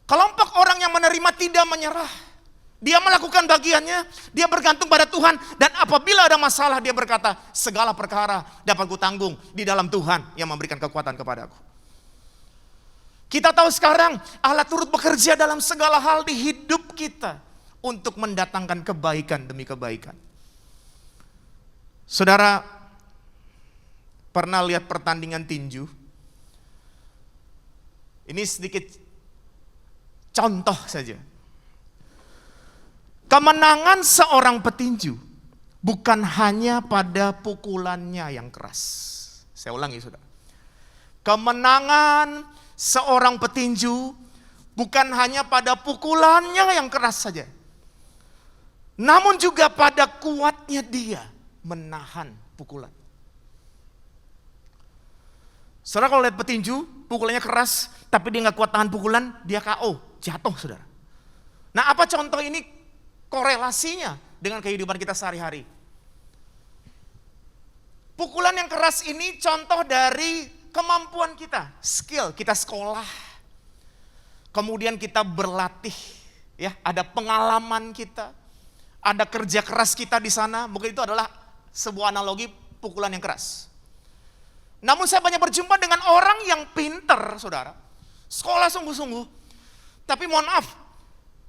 S7: Kelompok orang yang menerima tidak menyerah. Dia melakukan bagiannya, dia bergantung pada Tuhan. Dan apabila ada masalah dia berkata, segala perkara dapat kutanggung di dalam Tuhan yang memberikan kekuatan kepadaku. Kita tahu sekarang Allah turut bekerja dalam segala hal di hidup kita untuk mendatangkan kebaikan demi kebaikan. Saudara pernah lihat pertandingan tinju? Ini sedikit contoh saja. Kemenangan seorang petinju bukan hanya pada pukulannya yang keras. Saya ulangi saudara. Kemenangan seorang petinju bukan hanya pada pukulannya yang keras saja. Namun juga pada kuatnya dia menahan pukulan. Saudara kalau lihat petinju, pukulannya keras, tapi dia nggak kuat tahan pukulan, dia KO, jatuh saudara. Nah apa contoh ini korelasinya dengan kehidupan kita sehari-hari? Pukulan yang keras ini contoh dari kemampuan kita, skill, kita sekolah, kemudian kita berlatih, ya, ada pengalaman kita, ada kerja keras kita di sana, mungkin itu adalah sebuah analogi pukulan yang keras. Namun saya banyak berjumpa dengan orang yang pinter, saudara. Sekolah sungguh-sungguh. Tapi mohon maaf,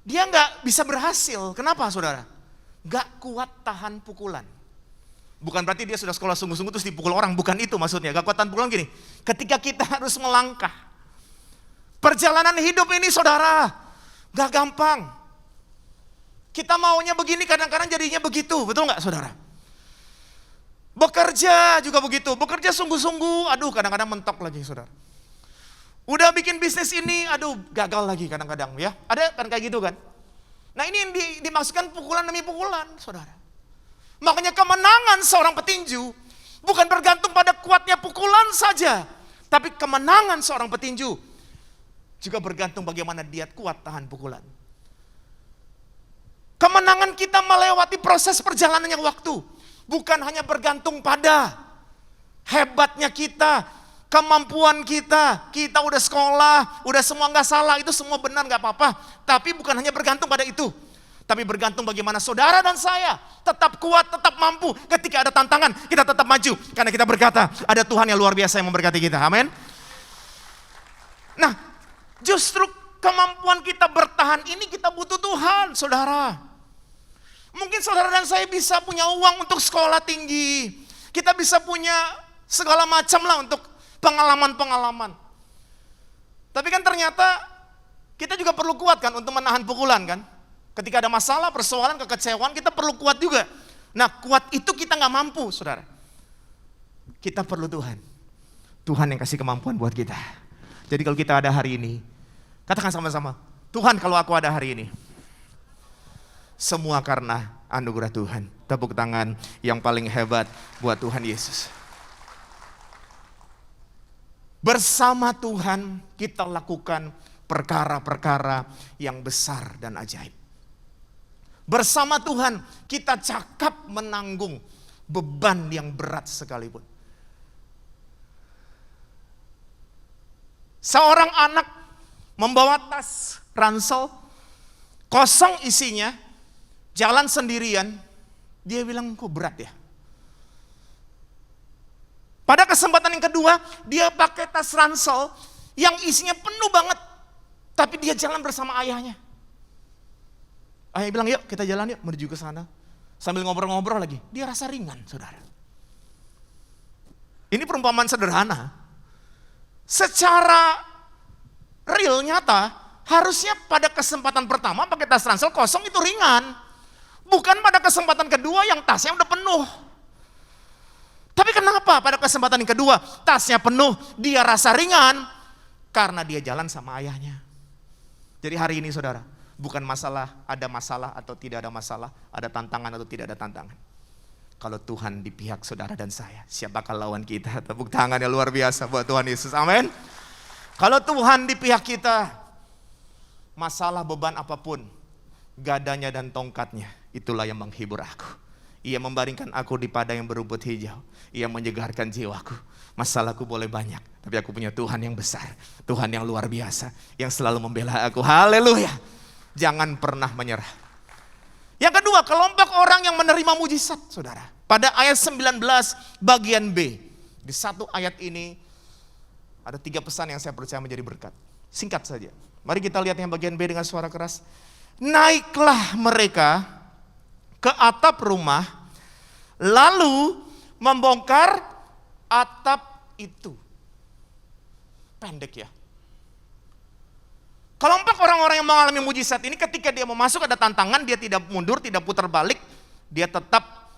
S7: dia nggak bisa berhasil. Kenapa, saudara? Nggak kuat tahan pukulan. Bukan berarti dia sudah sekolah sungguh-sungguh terus dipukul orang. Bukan itu maksudnya. Nggak kuat tahan pukulan gini. Ketika kita harus melangkah. Perjalanan hidup ini, saudara, nggak gampang. Kita maunya begini, kadang-kadang jadinya begitu. Betul nggak, saudara? Bekerja juga begitu. Bekerja sungguh-sungguh, aduh kadang-kadang mentok lagi, saudara. Udah bikin bisnis ini, aduh gagal lagi kadang-kadang ya. Ada kan kayak gitu kan. Nah ini yang dimaksudkan pukulan demi pukulan, saudara. Makanya kemenangan seorang petinju bukan bergantung pada kuatnya pukulan saja. Tapi kemenangan seorang petinju juga bergantung bagaimana dia kuat tahan pukulan. Kemenangan kita melewati proses perjalanannya waktu. Bukan hanya bergantung pada hebatnya kita, kemampuan kita. Kita udah sekolah, udah semua nggak salah, itu semua benar nggak apa-apa. Tapi bukan hanya bergantung pada itu. Tapi bergantung bagaimana saudara dan saya tetap kuat, tetap mampu. Ketika ada tantangan, kita tetap maju. Karena kita berkata, ada Tuhan yang luar biasa yang memberkati kita. Amin. Nah, justru kemampuan kita bertahan ini kita butuh Tuhan, saudara. Mungkin saudara dan saya bisa punya uang untuk sekolah tinggi. Kita bisa punya segala macam lah untuk pengalaman-pengalaman. Tapi kan ternyata kita juga perlu kuat kan untuk menahan pukulan kan. Ketika ada masalah, persoalan, kekecewaan, kita perlu kuat juga. Nah kuat itu kita nggak mampu, saudara. Kita perlu Tuhan. Tuhan yang kasih kemampuan buat kita. Jadi kalau kita ada hari ini, katakan sama-sama, Tuhan kalau aku ada hari ini, semua karena anugerah Tuhan. Tepuk tangan yang paling hebat buat Tuhan Yesus. Bersama Tuhan kita lakukan perkara-perkara yang besar dan ajaib. Bersama Tuhan kita cakap menanggung beban yang berat sekalipun. Seorang anak membawa tas ransel, kosong isinya, jalan sendirian, dia bilang kok berat ya. Pada kesempatan yang kedua, dia pakai tas ransel yang isinya penuh banget. Tapi dia jalan bersama ayahnya. Ayah bilang, yuk kita jalan yuk menuju ke sana. Sambil ngobrol-ngobrol lagi, dia rasa ringan, saudara. Ini perumpamaan sederhana. Secara real, nyata, harusnya pada kesempatan pertama pakai tas ransel kosong itu ringan. Bukan pada kesempatan kedua yang tasnya udah penuh. Tapi kenapa pada kesempatan yang kedua tasnya penuh, dia rasa ringan? Karena dia jalan sama ayahnya. Jadi hari ini saudara, bukan masalah ada masalah atau tidak ada masalah, ada tantangan atau tidak ada tantangan. Kalau Tuhan di pihak saudara dan saya, siapakah lawan kita? Tepuk tangan yang luar biasa buat Tuhan Yesus, amin. Kalau Tuhan di pihak kita, masalah beban apapun, gadanya dan tongkatnya, itulah yang menghibur aku. Ia membaringkan aku di padang yang berumput hijau. Ia menyegarkan jiwaku. Masalahku boleh banyak, tapi aku punya Tuhan yang besar. Tuhan yang luar biasa, yang selalu membela aku. Haleluya. Jangan pernah menyerah. Yang kedua, kelompok orang yang menerima mujizat, saudara. Pada ayat 19 bagian B. Di satu ayat ini, ada 3 pesan yang saya percaya menjadi berkat. Singkat saja. Mari kita lihat yang bagian B dengan suara keras. Naiklah mereka ke atap rumah, lalu membongkar atap itu. Pendek ya. Kelompok orang-orang yang mengalami mujizat ini ketika dia mau masuk ada tantangan, dia tidak mundur, tidak putar balik, dia tetap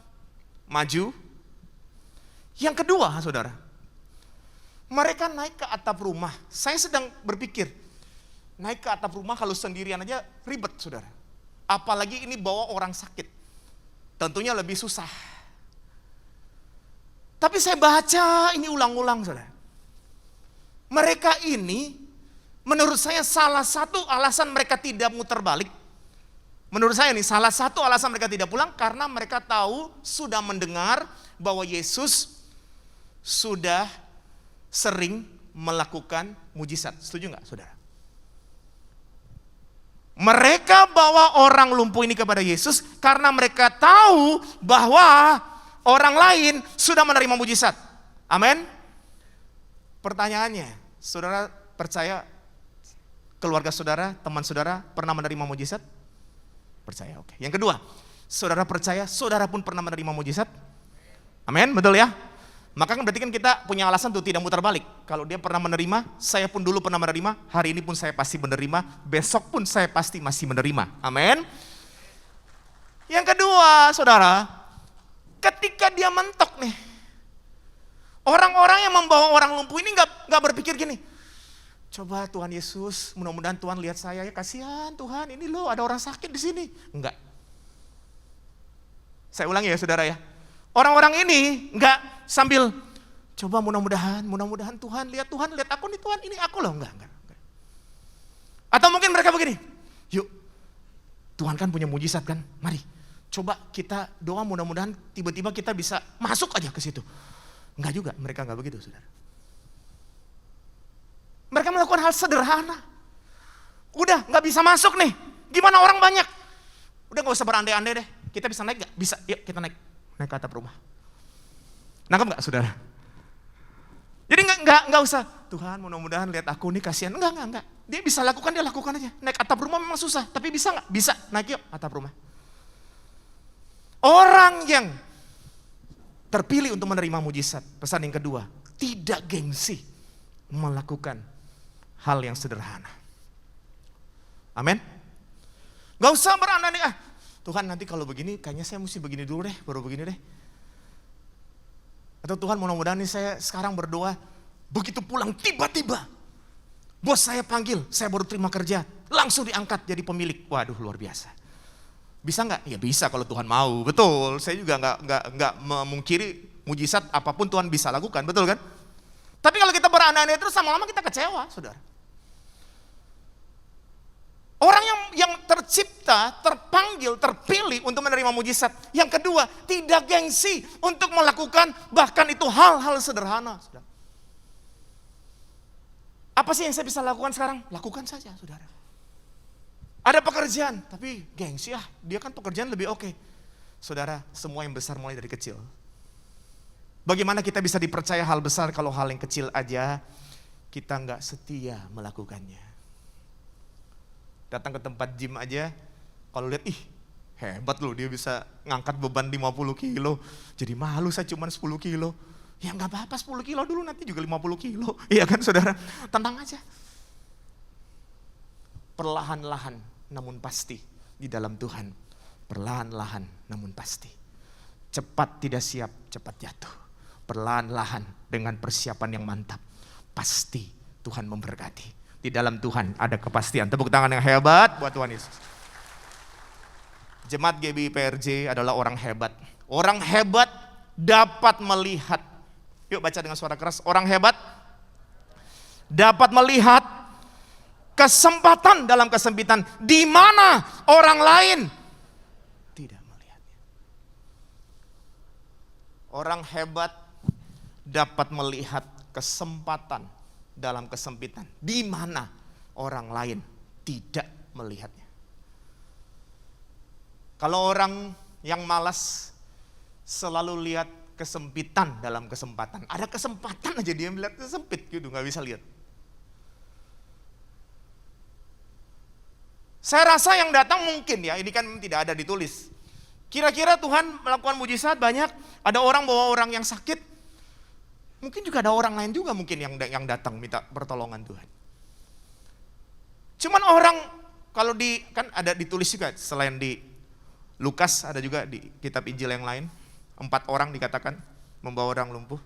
S7: maju. Yang kedua, saudara, mereka naik ke atap rumah. Saya sedang berpikir, naik ke atap rumah kalau sendirian aja ribet, saudara. Apalagi ini bawa orang sakit. Tentunya lebih susah. Tapi saya baca ini ulang-ulang, saudara. Mereka ini, menurut saya salah satu alasan mereka tidak muter balik. Menurut saya nih, salah satu alasan mereka tidak pulang karena mereka tahu, sudah mendengar bahwa Yesus sudah sering melakukan mujizat. Setuju nggak, saudara? Mereka bawa orang lumpuh ini kepada Yesus karena mereka tahu bahwa orang lain sudah menerima mujizat. Amin. Pertanyaannya, saudara percaya keluarga saudara, teman saudara pernah menerima mujizat? Percaya, oke. Yang kedua, saudara percaya saudara pun pernah menerima mujizat? Amin, betul ya? Maka kan berarti kan kita punya alasan tuh tidak muter balik. Kalau dia pernah menerima, saya pun dulu pernah menerima, hari ini pun saya pasti menerima, besok pun saya pasti masih menerima. Amin. Yang kedua, saudara, ketika dia mentok nih, orang-orang yang membawa orang lumpuh ini nggak berpikir gini, coba Tuhan Yesus, mudah-mudahan Tuhan lihat saya ya, kasihan Tuhan, ini loh ada orang sakit di sini. Enggak. Saya ulangi ya saudara ya. Orang-orang ini enggak sambil coba mudah-mudahan Tuhan lihat aku nih Tuhan, ini aku loh, enggak. Atau mungkin mereka begini, yuk Tuhan kan punya mujizat kan, mari coba kita doa mudah-mudahan tiba-tiba kita bisa masuk aja ke situ. Enggak juga, mereka enggak begitu saudara. Mereka melakukan hal sederhana. Udah enggak bisa masuk nih, gimana orang banyak? Udah enggak usah berandai-andai deh, kita bisa naik enggak? Bisa, yuk kita naik ke atap rumah. Nangkep enggak saudara? Jadi enggak usah, Tuhan mudah-mudahan lihat aku nih kasihan. Enggak. Dia bisa lakukan, dia lakukan aja. Naik atap rumah memang susah, tapi bisa enggak? Bisa, naik yuk atap rumah. Orang yang terpilih untuk menerima mujizat, pesan yang kedua, tidak gengsi melakukan hal yang sederhana. Amin. Gak usah berandai, Tuhan nanti kalau begini kayaknya saya mesti begini dulu deh, baru begini deh. Atau Tuhan mudah-mudahan nih saya sekarang berdoa, begitu pulang tiba-tiba bos saya panggil, saya baru terima kerja, langsung diangkat jadi pemilik. Waduh luar biasa. Bisa nggak? Ya bisa kalau Tuhan mau, betul. Saya juga nggak memungkiri mujizat apapun Tuhan bisa lakukan, betul kan? Tapi kalau kita berandai-andai terus lama-lama kita kecewa, saudara. Orang yang tercipta, terpanggil, terpilih untuk menerima mujizat. Yang kedua, tidak gengsi untuk melakukan bahkan itu hal-hal sederhana. Saudara. Apa sih yang saya bisa lakukan sekarang? Lakukan saja, saudara. Ada pekerjaan, tapi gengsi dia kan pekerjaan lebih oke. Saudara, semua yang besar mulai dari kecil. Bagaimana kita bisa dipercaya hal besar kalau hal yang kecil aja kita nggak setia melakukannya. Datang ke tempat gym aja, kalau lihat hebat loh dia bisa ngangkat beban 50 kilo. Jadi malu saya cuma 10 kilo. Ya nggak apa-apa 10 kilo dulu nanti juga 50 kilo. Iya kan saudara, tentang aja. Perlahan-lahan namun pasti di dalam Tuhan. Perlahan-lahan namun pasti. Cepat tidak siap, cepat jatuh. Perlahan-lahan dengan persiapan yang mantap. Pasti Tuhan memberkati. Di dalam Tuhan ada kepastian. Tepuk tangan yang hebat buat Tuhan Yesus. Jemaat GBI PRJ adalah orang hebat. Orang hebat dapat melihat. Yuk baca dengan suara keras. Orang hebat dapat melihat kesempatan dalam kesempitan di mana orang lain tidak melihatnya. Orang hebat dapat melihat kesempatan dalam kesempitan di mana orang lain tidak melihatnya. Kalau orang yang malas selalu lihat kesempitan dalam kesempatan, ada kesempatan aja dia melihat sempit gitu, nggak bisa lihat. Saya rasa yang datang mungkin ya, ini kan tidak ada ditulis. Kira-kira Tuhan melakukan mujizat banyak, ada orang bawa orang yang sakit, mungkin juga ada orang lain juga mungkin yang datang minta pertolongan Tuhan. Cuman orang kalau kan ada ditulis juga selain di Lukas ada juga di kitab Injil yang lain 4 orang dikatakan membawa orang lumpuh.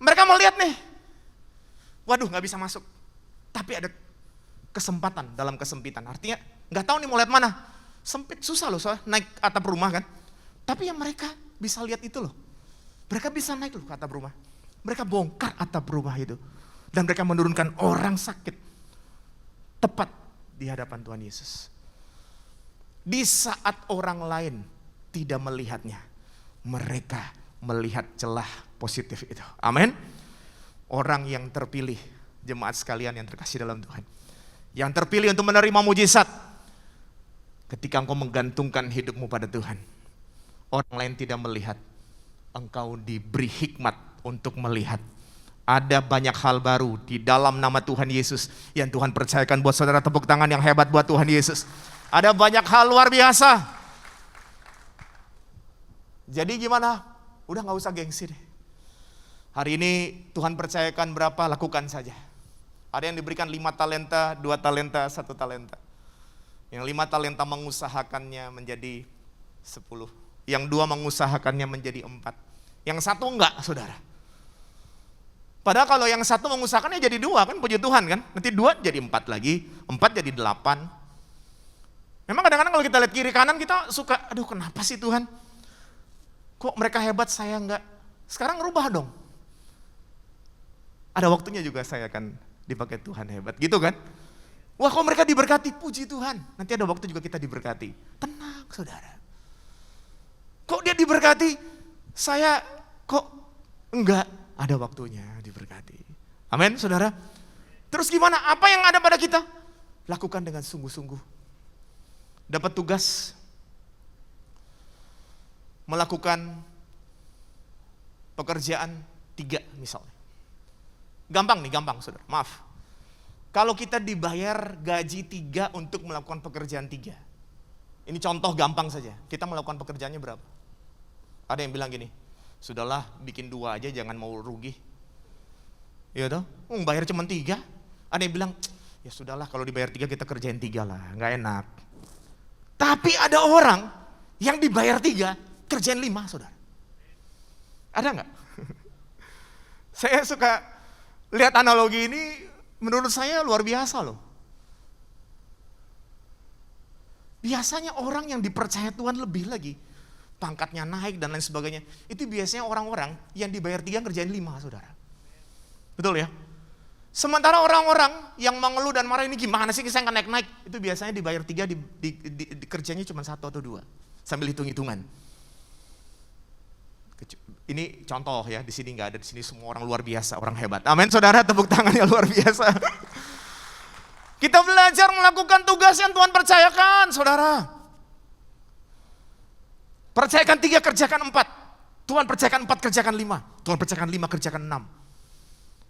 S7: Mereka mau lihat nih, waduh nggak bisa masuk, tapi ada kesempatan dalam kesempitan. Artinya nggak tahu nih mau lihat mana, sempit susah loh soalnya naik atap rumah kan. Tapi yang mereka bisa lihat itu loh. Mereka bisa naik loh ke atap rumah. Mereka bongkar atap rumah itu. Dan mereka menurunkan orang sakit. Tepat di hadapan Tuhan Yesus. Di saat orang lain tidak melihatnya, mereka melihat celah positif itu. Amin. Orang yang terpilih, jemaat sekalian yang terkasih dalam Tuhan. Yang terpilih untuk menerima mujizat. Ketika engkau menggantungkan hidupmu pada Tuhan. Orang lain tidak melihat. Engkau diberi hikmat untuk melihat Ada banyak hal baru di dalam nama Tuhan Yesus yang Tuhan percayakan buat saudara. Tepuk tangan yang hebat buat Tuhan Yesus. Ada banyak hal luar biasa. Jadi gimana? Udah gak usah gengsi deh. Hari ini Tuhan percayakan berapa, lakukan saja. Ada yang diberikan 5 talenta, 2 talenta, 1 talenta. Yang 5 talenta mengusahakannya menjadi 10. Yang 2 mengusahakannya menjadi 4. Yang 1 enggak, saudara. Padahal kalau yang 1 mengusahakannya jadi 2 kan, puji Tuhan kan. Nanti 2 jadi 4 lagi, 4 jadi 8. Memang kadang-kadang kalau kita lihat kiri kanan kita suka, aduh kenapa sih Tuhan? Kok mereka hebat saya enggak? Sekarang rubah dong. Ada waktunya juga saya akan dipakai Tuhan hebat, gitu kan? Wah kok mereka diberkati, puji Tuhan. Nanti ada waktu juga kita diberkati. Tenang saudara. Kok dia diberkati, saya kok enggak? Ada waktunya diberkati. Amin saudara. Terus gimana? Apa yang ada pada kita? Lakukan dengan sungguh-sungguh. Dapat tugas melakukan pekerjaan 3 misalnya. Gampang nih, gampang saudara, maaf. Kalau kita dibayar gaji 3 untuk melakukan pekerjaan 3. Ini contoh gampang saja, kita melakukan pekerjaannya berapa? Ada yang bilang gini, sudahlah bikin 2 aja jangan mau rugi. Iya toh, bayar cuma 3. Ada yang bilang, ya sudahlah kalau dibayar 3 kita kerjain 3 lah, gak enak. Tapi ada orang yang dibayar 3, kerjain 5 saudara. Ada gak? Saya suka lihat analogi ini, menurut saya luar biasa loh. Biasanya orang yang dipercaya Tuhan lebih lagi, pangkatnya naik dan lain sebagainya, itu biasanya orang-orang yang dibayar 3 kerjain 5 saudara. Betul ya? Sementara orang-orang yang mengeluh dan marah ini gimana sih saya nggak naik-naik, itu biasanya dibayar 3 di kerjanya cuma 1 atau 2 sambil hitung-hitungan. Ini contoh ya, di sini nggak ada, di sini semua orang luar biasa, orang hebat. Amin saudara, tepuk tangannya luar biasa. Kita belajar melakukan tugas yang Tuhan percayakan saudara. Percayakan 3, kerjakan 4. Tuhan percayakan 4, kerjakan 5. Tuhan percayakan 5, kerjakan 6.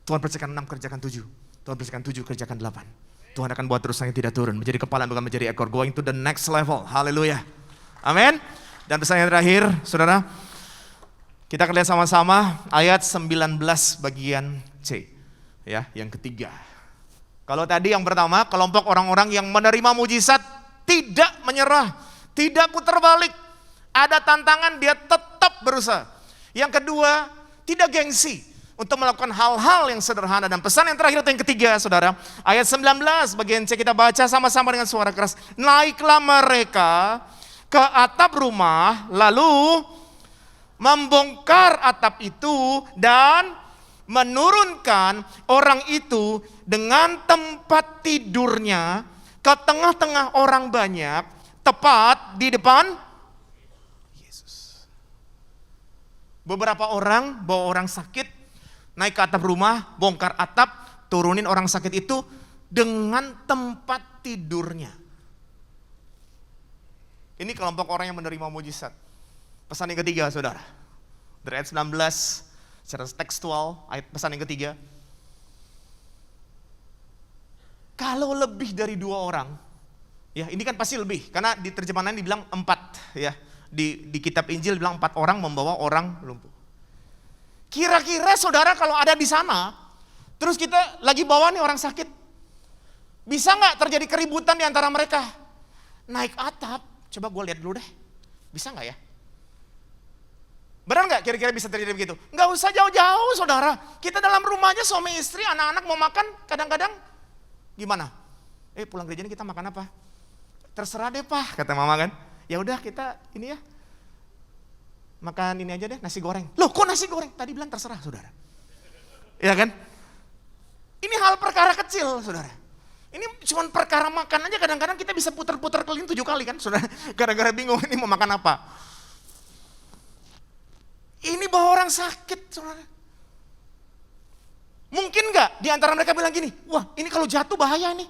S7: Tuhan percayakan 6, kerjakan 7. Tuhan percayakan 7, kerjakan 8. Tuhan akan buat terus yang tidak turun, menjadi kepala bukan menjadi ekor, going to the next level. Haleluya. Amin. Dan pesan yang terakhir, saudara, kita akan lihat sama-sama ayat 19 bagian C. Ya, yang ketiga. Kalau tadi yang pertama, kelompok orang-orang yang menerima mujizat tidak menyerah, tidak putar balik. Ada tantangan, dia tetap berusaha. Yang kedua, tidak gengsi untuk melakukan hal-hal yang sederhana. Dan pesan yang terakhir itu yang ketiga, saudara. Ayat 19 bagian C kita baca sama-sama dengan suara keras. Naiklah mereka ke atap rumah, lalu membongkar atap itu dan menurunkan orang itu dengan tempat tidurnya ke tengah-tengah orang banyak, tepat di depan Yesus. Beberapa orang bawa orang sakit, naik ke atap rumah, bongkar atap, turunin orang sakit itu dengan tempat tidurnya. Ini kelompok orang yang menerima mujizat. Pesan yang ketiga saudara, dari ayat 19 secara tekstual, ayat pesan yang ketiga. Kalau lebih dari 2 orang, ya ini kan pasti lebih, karena di terjemahan lain dibilang 4 ya. Di kitab Injil bilang 4 orang membawa orang lumpuh. Kira-kira saudara kalau ada di sana, terus kita lagi bawa nih orang sakit, bisa nggak terjadi keributan di antara mereka? Naik atap, coba gue lihat dulu deh, bisa nggak ya? Benar nggak kira-kira bisa terjadi begitu? Nggak usah jauh-jauh saudara. Kita dalam rumahnya suami istri, anak-anak mau makan, kadang-kadang gimana? Pulang gereja ini kita makan apa? Terserah deh pak, kata mama kan. Ya udah kita ini ya, makan ini aja deh, nasi goreng. Loh kok nasi goreng? Tadi bilang terserah saudara. Iya kan? Ini hal perkara kecil saudara. Ini cuma perkara makan aja, kadang-kadang kita bisa putar-putar keliling 7 kali kan saudara. Gara-gara bingung ini mau makan apa. Ini bawa orang sakit saudara. Mungkin gak di antara mereka bilang gini, wah ini kalau jatuh bahaya nih.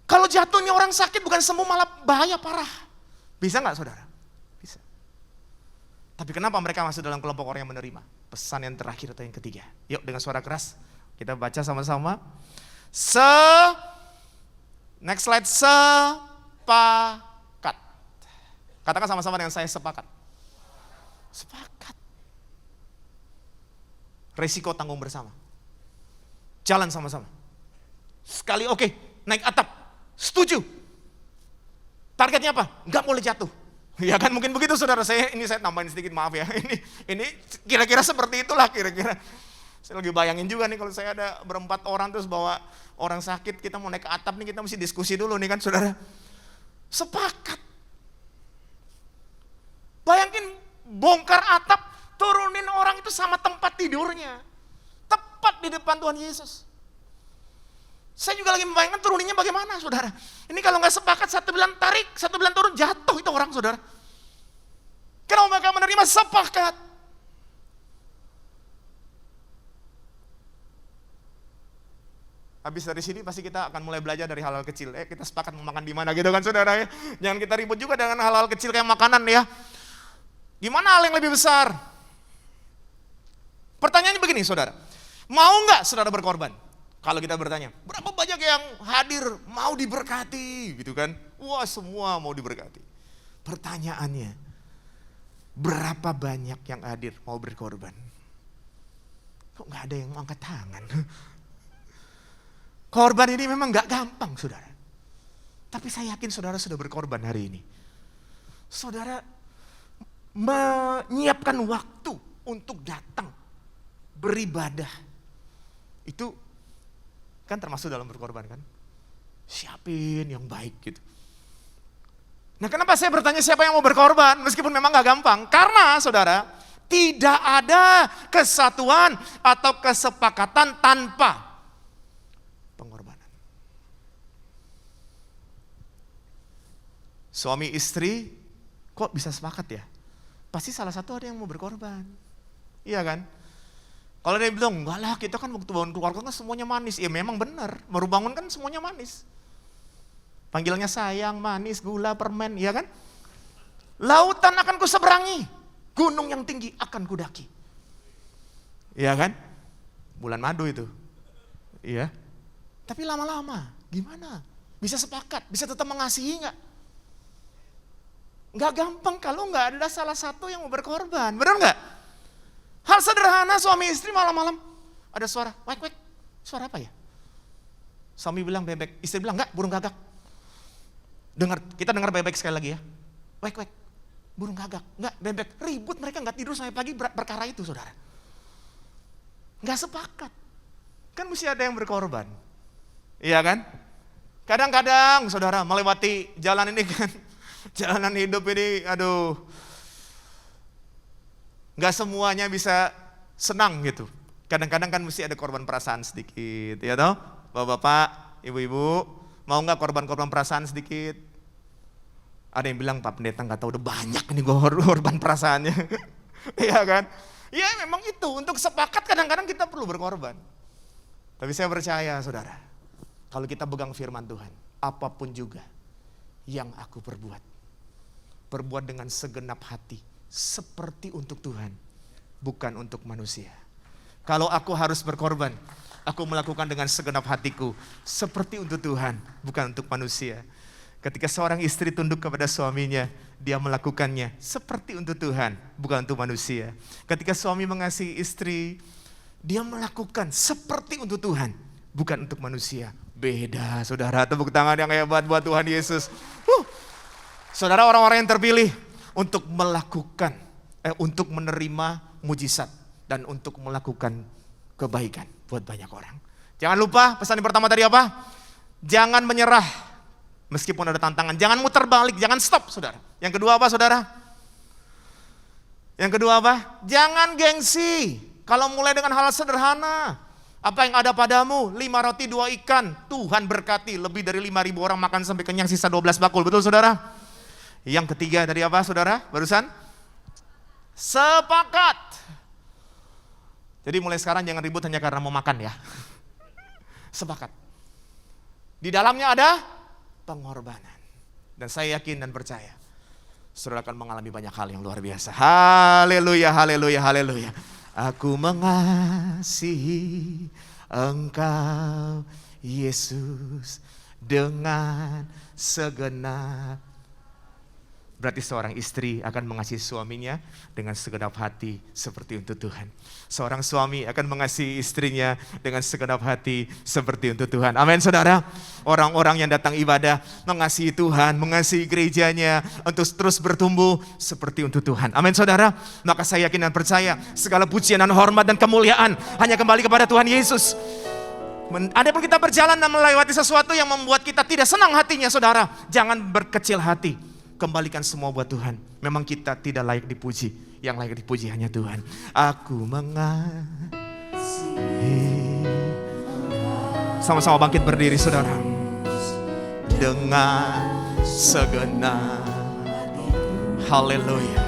S7: Kalau jatuh ini orang sakit bukan sembuh malah bahaya parah. Bisa gak saudara? Bisa. Tapi kenapa mereka masuk dalam kelompok orang yang menerima? Pesan yang terakhir atau yang ketiga. Yuk dengan suara keras kita baca sama-sama. Next slide, sepakat. Katakan sama-sama dengan saya, sepakat. Sepakat. Resiko tanggung bersama. Jalan sama-sama. Sekali oke, naik atap. Setuju. Targetnya apa? Nggak boleh jatuh. Ya kan mungkin begitu saudara. Saya tambahin sedikit, maaf ya. Ini kira-kira seperti itulah kira-kira. Saya lagi bayangin juga nih kalau saya ada berempat orang terus bawa orang sakit, kita mau naik ke atap nih, kita mesti diskusi dulu nih kan saudara. Sepakat. Bayangin bongkar atap, turunin orang itu sama tempat tidurnya. Tepat di depan Tuhan Yesus. Saya juga lagi membayangkan turuninnya bagaimana saudara. Ini kalau nggak sepakat, satu bilang tarik, satu bilang turun, jatuh itu orang saudara. Kenapa mereka menerima? Sepakat. Habis dari sini pasti kita akan mulai belajar dari hal-hal kecil. Kita sepakat mau makan di mana gitu kan saudara ya. Jangan kita ribut juga dengan hal-hal kecil kayak makanan ya. Gimana hal yang lebih besar? Pertanyaannya begini saudara. Mau nggak saudara berkorban? Kalau kita bertanya, berapa banyak yang hadir mau diberkati gitu kan? Wah semua mau diberkati. Pertanyaannya, berapa banyak yang hadir mau berkorban? Kok nggak ada yang mau angkat tangan? Korban ini memang gak gampang saudara. Tapi saya yakin saudara sudah berkorban hari ini. Saudara menyiapkan waktu untuk datang beribadah. Itu kan termasuk dalam berkorban kan. Siapin yang baik gitu. Nah kenapa saya bertanya siapa yang mau berkorban? Meskipun memang gak gampang. Karena saudara, tidak ada kesatuan atau kesepakatan tanpa pengorbanan. Suami istri kok bisa sepakat ya? Pasti salah satu ada yang mau berkorban. Iya kan? Kalau dia bilang, enggak lah kita kan waktu bangun keluarga kan semuanya manis. Ya memang benar, baru bangun kan semuanya manis. Panggilannya sayang, manis, gula, permen, iya kan? Lautan akan kuseberangi, gunung yang tinggi akan kudaki. Iya kan? Bulan madu itu. Iya. Tapi lama-lama, gimana? Bisa sepakat, bisa tetap mengasihi nggak? Nggak gampang kalau nggak ada salah satu yang mau berkorban, benar nggak? Hal sederhana suami istri malam-malam ada suara, wek wek, suara apa ya? Suami bilang bebek, istri bilang nggak, burung gagak. Kita dengar bebek sekali lagi ya, wek wek, burung gagak, nggak bebek, ribut mereka nggak tidur sampai pagi perkara itu saudara. Nggak sepakat, kan mesti ada yang berkorban. Iya kan? Kadang-kadang saudara melewati jalan ini kan, jalanan hidup ini, aduh, gak semuanya bisa senang gitu. Kadang-kadang kan mesti ada korban perasaan sedikit, ya toh? Bapak-bapak, ibu-ibu, mau gak korban-korban perasaan sedikit? Ada yang bilang, Pak Pendeta gak tahu udah banyak nih korban perasaannya. Iya kan? Ya memang itu, untuk sepakat kadang-kadang kita perlu berkorban. Tapi saya percaya saudara, kalau kita pegang firman Tuhan, apapun juga yang aku perbuat dengan segenap hati, seperti untuk Tuhan, bukan untuk manusia. Kalau aku harus berkorban, aku melakukan dengan segenap hatiku, seperti untuk Tuhan, bukan untuk manusia. Ketika seorang istri tunduk kepada suaminya, dia melakukannya seperti untuk Tuhan, bukan untuk manusia. Ketika suami mengasihi istri, dia melakukan seperti untuk Tuhan, bukan untuk manusia. Beda saudara, tepuk tangan yang hebat buat Tuhan Yesus. Saudara, orang-orang yang terpilih untuk melakukan, untuk menerima mujizat dan untuk melakukan kebaikan buat banyak orang. Jangan lupa pesan yang pertama tadi apa? Jangan menyerah meskipun ada tantangan. Jangan muter balik, jangan stop saudara. Yang kedua apa saudara? Yang kedua apa? Jangan gengsi. Kalau mulai dengan hal sederhana. Apa yang ada padamu? 5 roti 2 ikan. Tuhan berkati lebih dari 5.000 orang makan sampai kenyang, sisa 12 bakul. Betul saudara? Yang ketiga tadi apa saudara? Barusan? Sepakat. Jadi mulai sekarang jangan ribut hanya karena mau makan ya. Sepakat. Di dalamnya ada pengorbanan. Dan saya yakin dan percaya, saudara akan mengalami banyak hal yang luar biasa. Haleluya, haleluya, haleluya. Aku mengasihi Engkau Yesus dengan segenap. Berarti seorang istri akan mengasihi suaminya dengan segenap hati seperti untuk Tuhan. Seorang suami akan mengasihi istrinya dengan segenap hati seperti untuk Tuhan. Amin saudara. Orang-orang yang datang ibadah mengasihi Tuhan, mengasihi gerejanya untuk terus bertumbuh seperti untuk Tuhan. Amin saudara. Maka saya yakin dan percaya segala pujian dan hormat dan kemuliaan hanya kembali kepada Tuhan Yesus. Adapun kita berjalan dan melewati sesuatu yang membuat kita tidak senang hatinya saudara, jangan berkecil hati. Kembalikan semua buat Tuhan. Memang kita tidak layak dipuji. Yang layak dipuji hanya Tuhan. Aku mengasihi. Sama-sama bangkit berdiri saudara. Dengan segenap. Haleluya.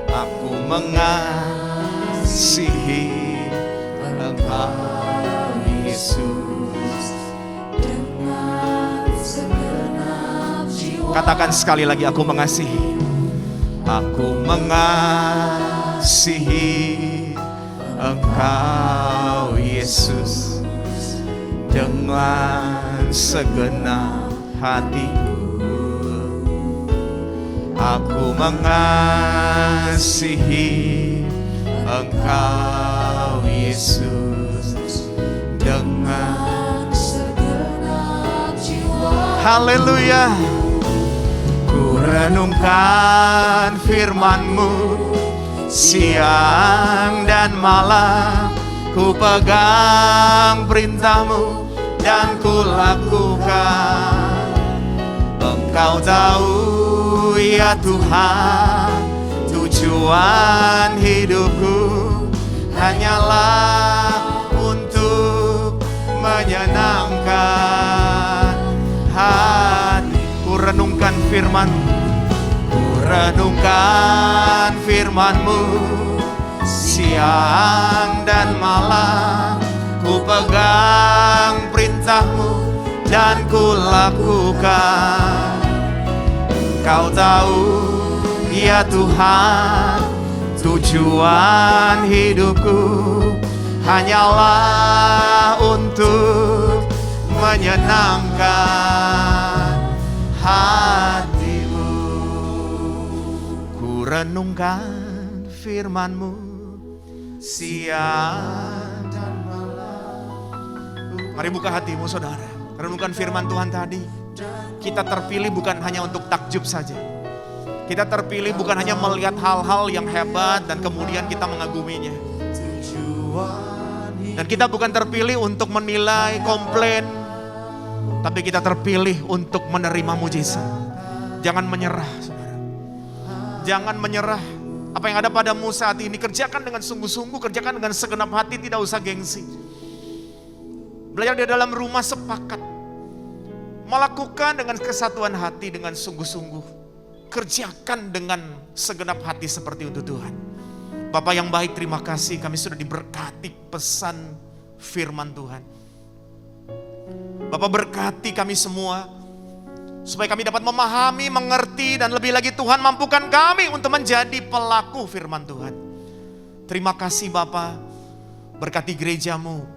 S7: Aku mengasihi Engkau Yesus. Dengan segenap jiwa. Katakan sekali lagi, aku mengasihi. Aku mengasihi Engkau Yesus dengan segenap hatiku. Aku mengasihi Engkau Yesus dengan segenap jiwa. Haleluya. Ku renungkan firman-Mu siang dan malam, ku pegang perintah-Mu dan ku lakukan. Engkau tahu ya Tuhan, tujuan hidupku hanyalah untuk menyenangkan hati. Ku renungkan firman-Mu, ku renungkan firman-Mu siang dan malam, ku pegang perintah-Mu dan ku lakukan. Engkau tahu ya Tuhan, tujuan hidupku hanyalah untuk menyenangkan hati-Mu. Ku renungkan firman-Mu siang dan malam. Mari buka hatimu saudara, renungkan firman Tuhan tadi. Kita terpilih bukan hanya untuk takjub saja. Kita terpilih bukan hanya melihat hal-hal yang hebat dan kemudian kita mengaguminya. Dan kita bukan terpilih untuk menilai, komplain, tapi kita terpilih untuk menerima mujizat. Jangan menyerah, saudara. Jangan menyerah. Apa yang ada padamu saat ini, kerjakan dengan sungguh-sungguh, kerjakan dengan segenap hati, tidak usah gengsi. Belajar di dalam rumah sepakat. Melakukan dengan kesatuan hati, dengan sungguh-sungguh. Kerjakan dengan segenap hati seperti untuk Tuhan. Bapak yang baik, terima kasih kami sudah diberkati pesan firman Tuhan. Bapak berkati kami semua, supaya kami dapat memahami, mengerti, dan lebih lagi Tuhan mampukan kami untuk menjadi pelaku firman Tuhan. Terima kasih Bapak, berkati gereja-Mu,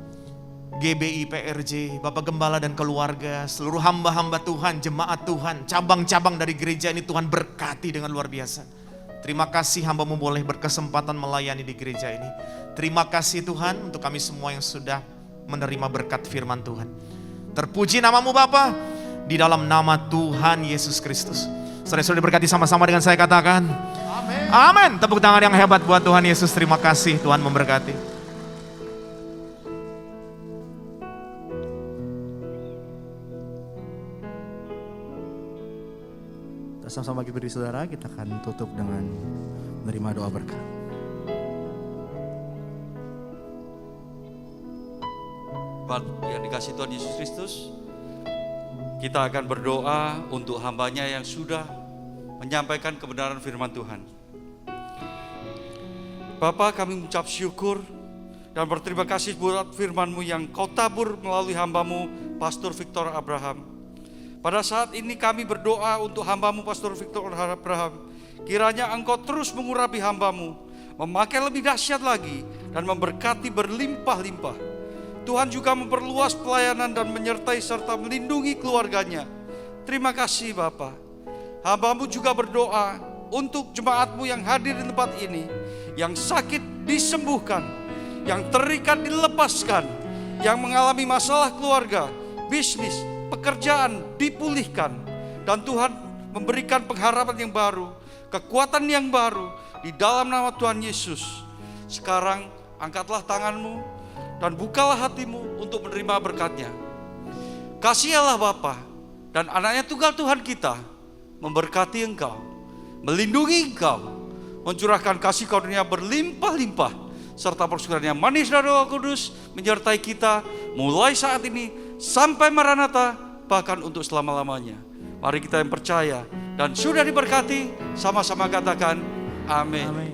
S7: GBI PRJ, Bapak Gembala dan keluarga, seluruh hamba-hamba Tuhan, jemaat Tuhan, cabang-cabang dari gereja ini Tuhan berkati dengan luar biasa. Terima kasih hamba-Mu boleh berkesempatan melayani di gereja ini. Terima kasih Tuhan untuk kami semua yang sudah menerima berkat firman Tuhan. Terpuji nama-Mu Bapa, di dalam nama Tuhan Yesus Kristus. Saudara-saudara diberkati sama-sama dengan saya katakan, amin. Amin. Tepuk tangan yang hebat buat Tuhan Yesus. Terima kasih, Tuhan memberkati.
S2: Sama-sama bagi berdiri saudara, kita akan tutup dengan menerima doa berkat.
S8: Yang dikasih Tuhan Yesus Kristus, kita akan berdoa untuk hambanya yang sudah menyampaikan kebenaran firman Tuhan. Bapa, kami mengucap syukur dan berterima kasih buat firman-Mu yang Kau tabur melalui hamba-Mu, Pastor Victor Abraham. Pada saat ini kami berdoa untuk hamba-Mu Pastor Victor Abraham. Kiranya Engkau terus mengurapi hamba-Mu, memakai lebih dahsyat lagi, dan memberkati berlimpah-limpah. Tuhan juga memperluas pelayanan dan menyertai serta melindungi keluarganya. Terima kasih Bapa. Hamba-Mu juga berdoa untuk jemaat-Mu yang hadir di tempat ini, yang sakit disembuhkan, yang terikat dilepaskan, yang mengalami masalah keluarga, bisnis, pekerjaan dipulihkan, dan Tuhan memberikan pengharapan yang baru, kekuatan yang baru di dalam nama Tuhan Yesus. Sekarang angkatlah tanganmu dan bukalah hatimu untuk menerima berkat-Nya. Kasih Allah Bapa dan anaknya tunggal Tuhan kita memberkati engkau, melindungi engkau, mencurahkan kasih karunia berlimpah-limpah, serta persukaannya manis dari Roh Kudus menyertai kita mulai saat ini sampai Maranatha, bahkan untuk selama-lamanya. Mari kita yang percaya dan sudah diberkati, sama-sama katakan amin.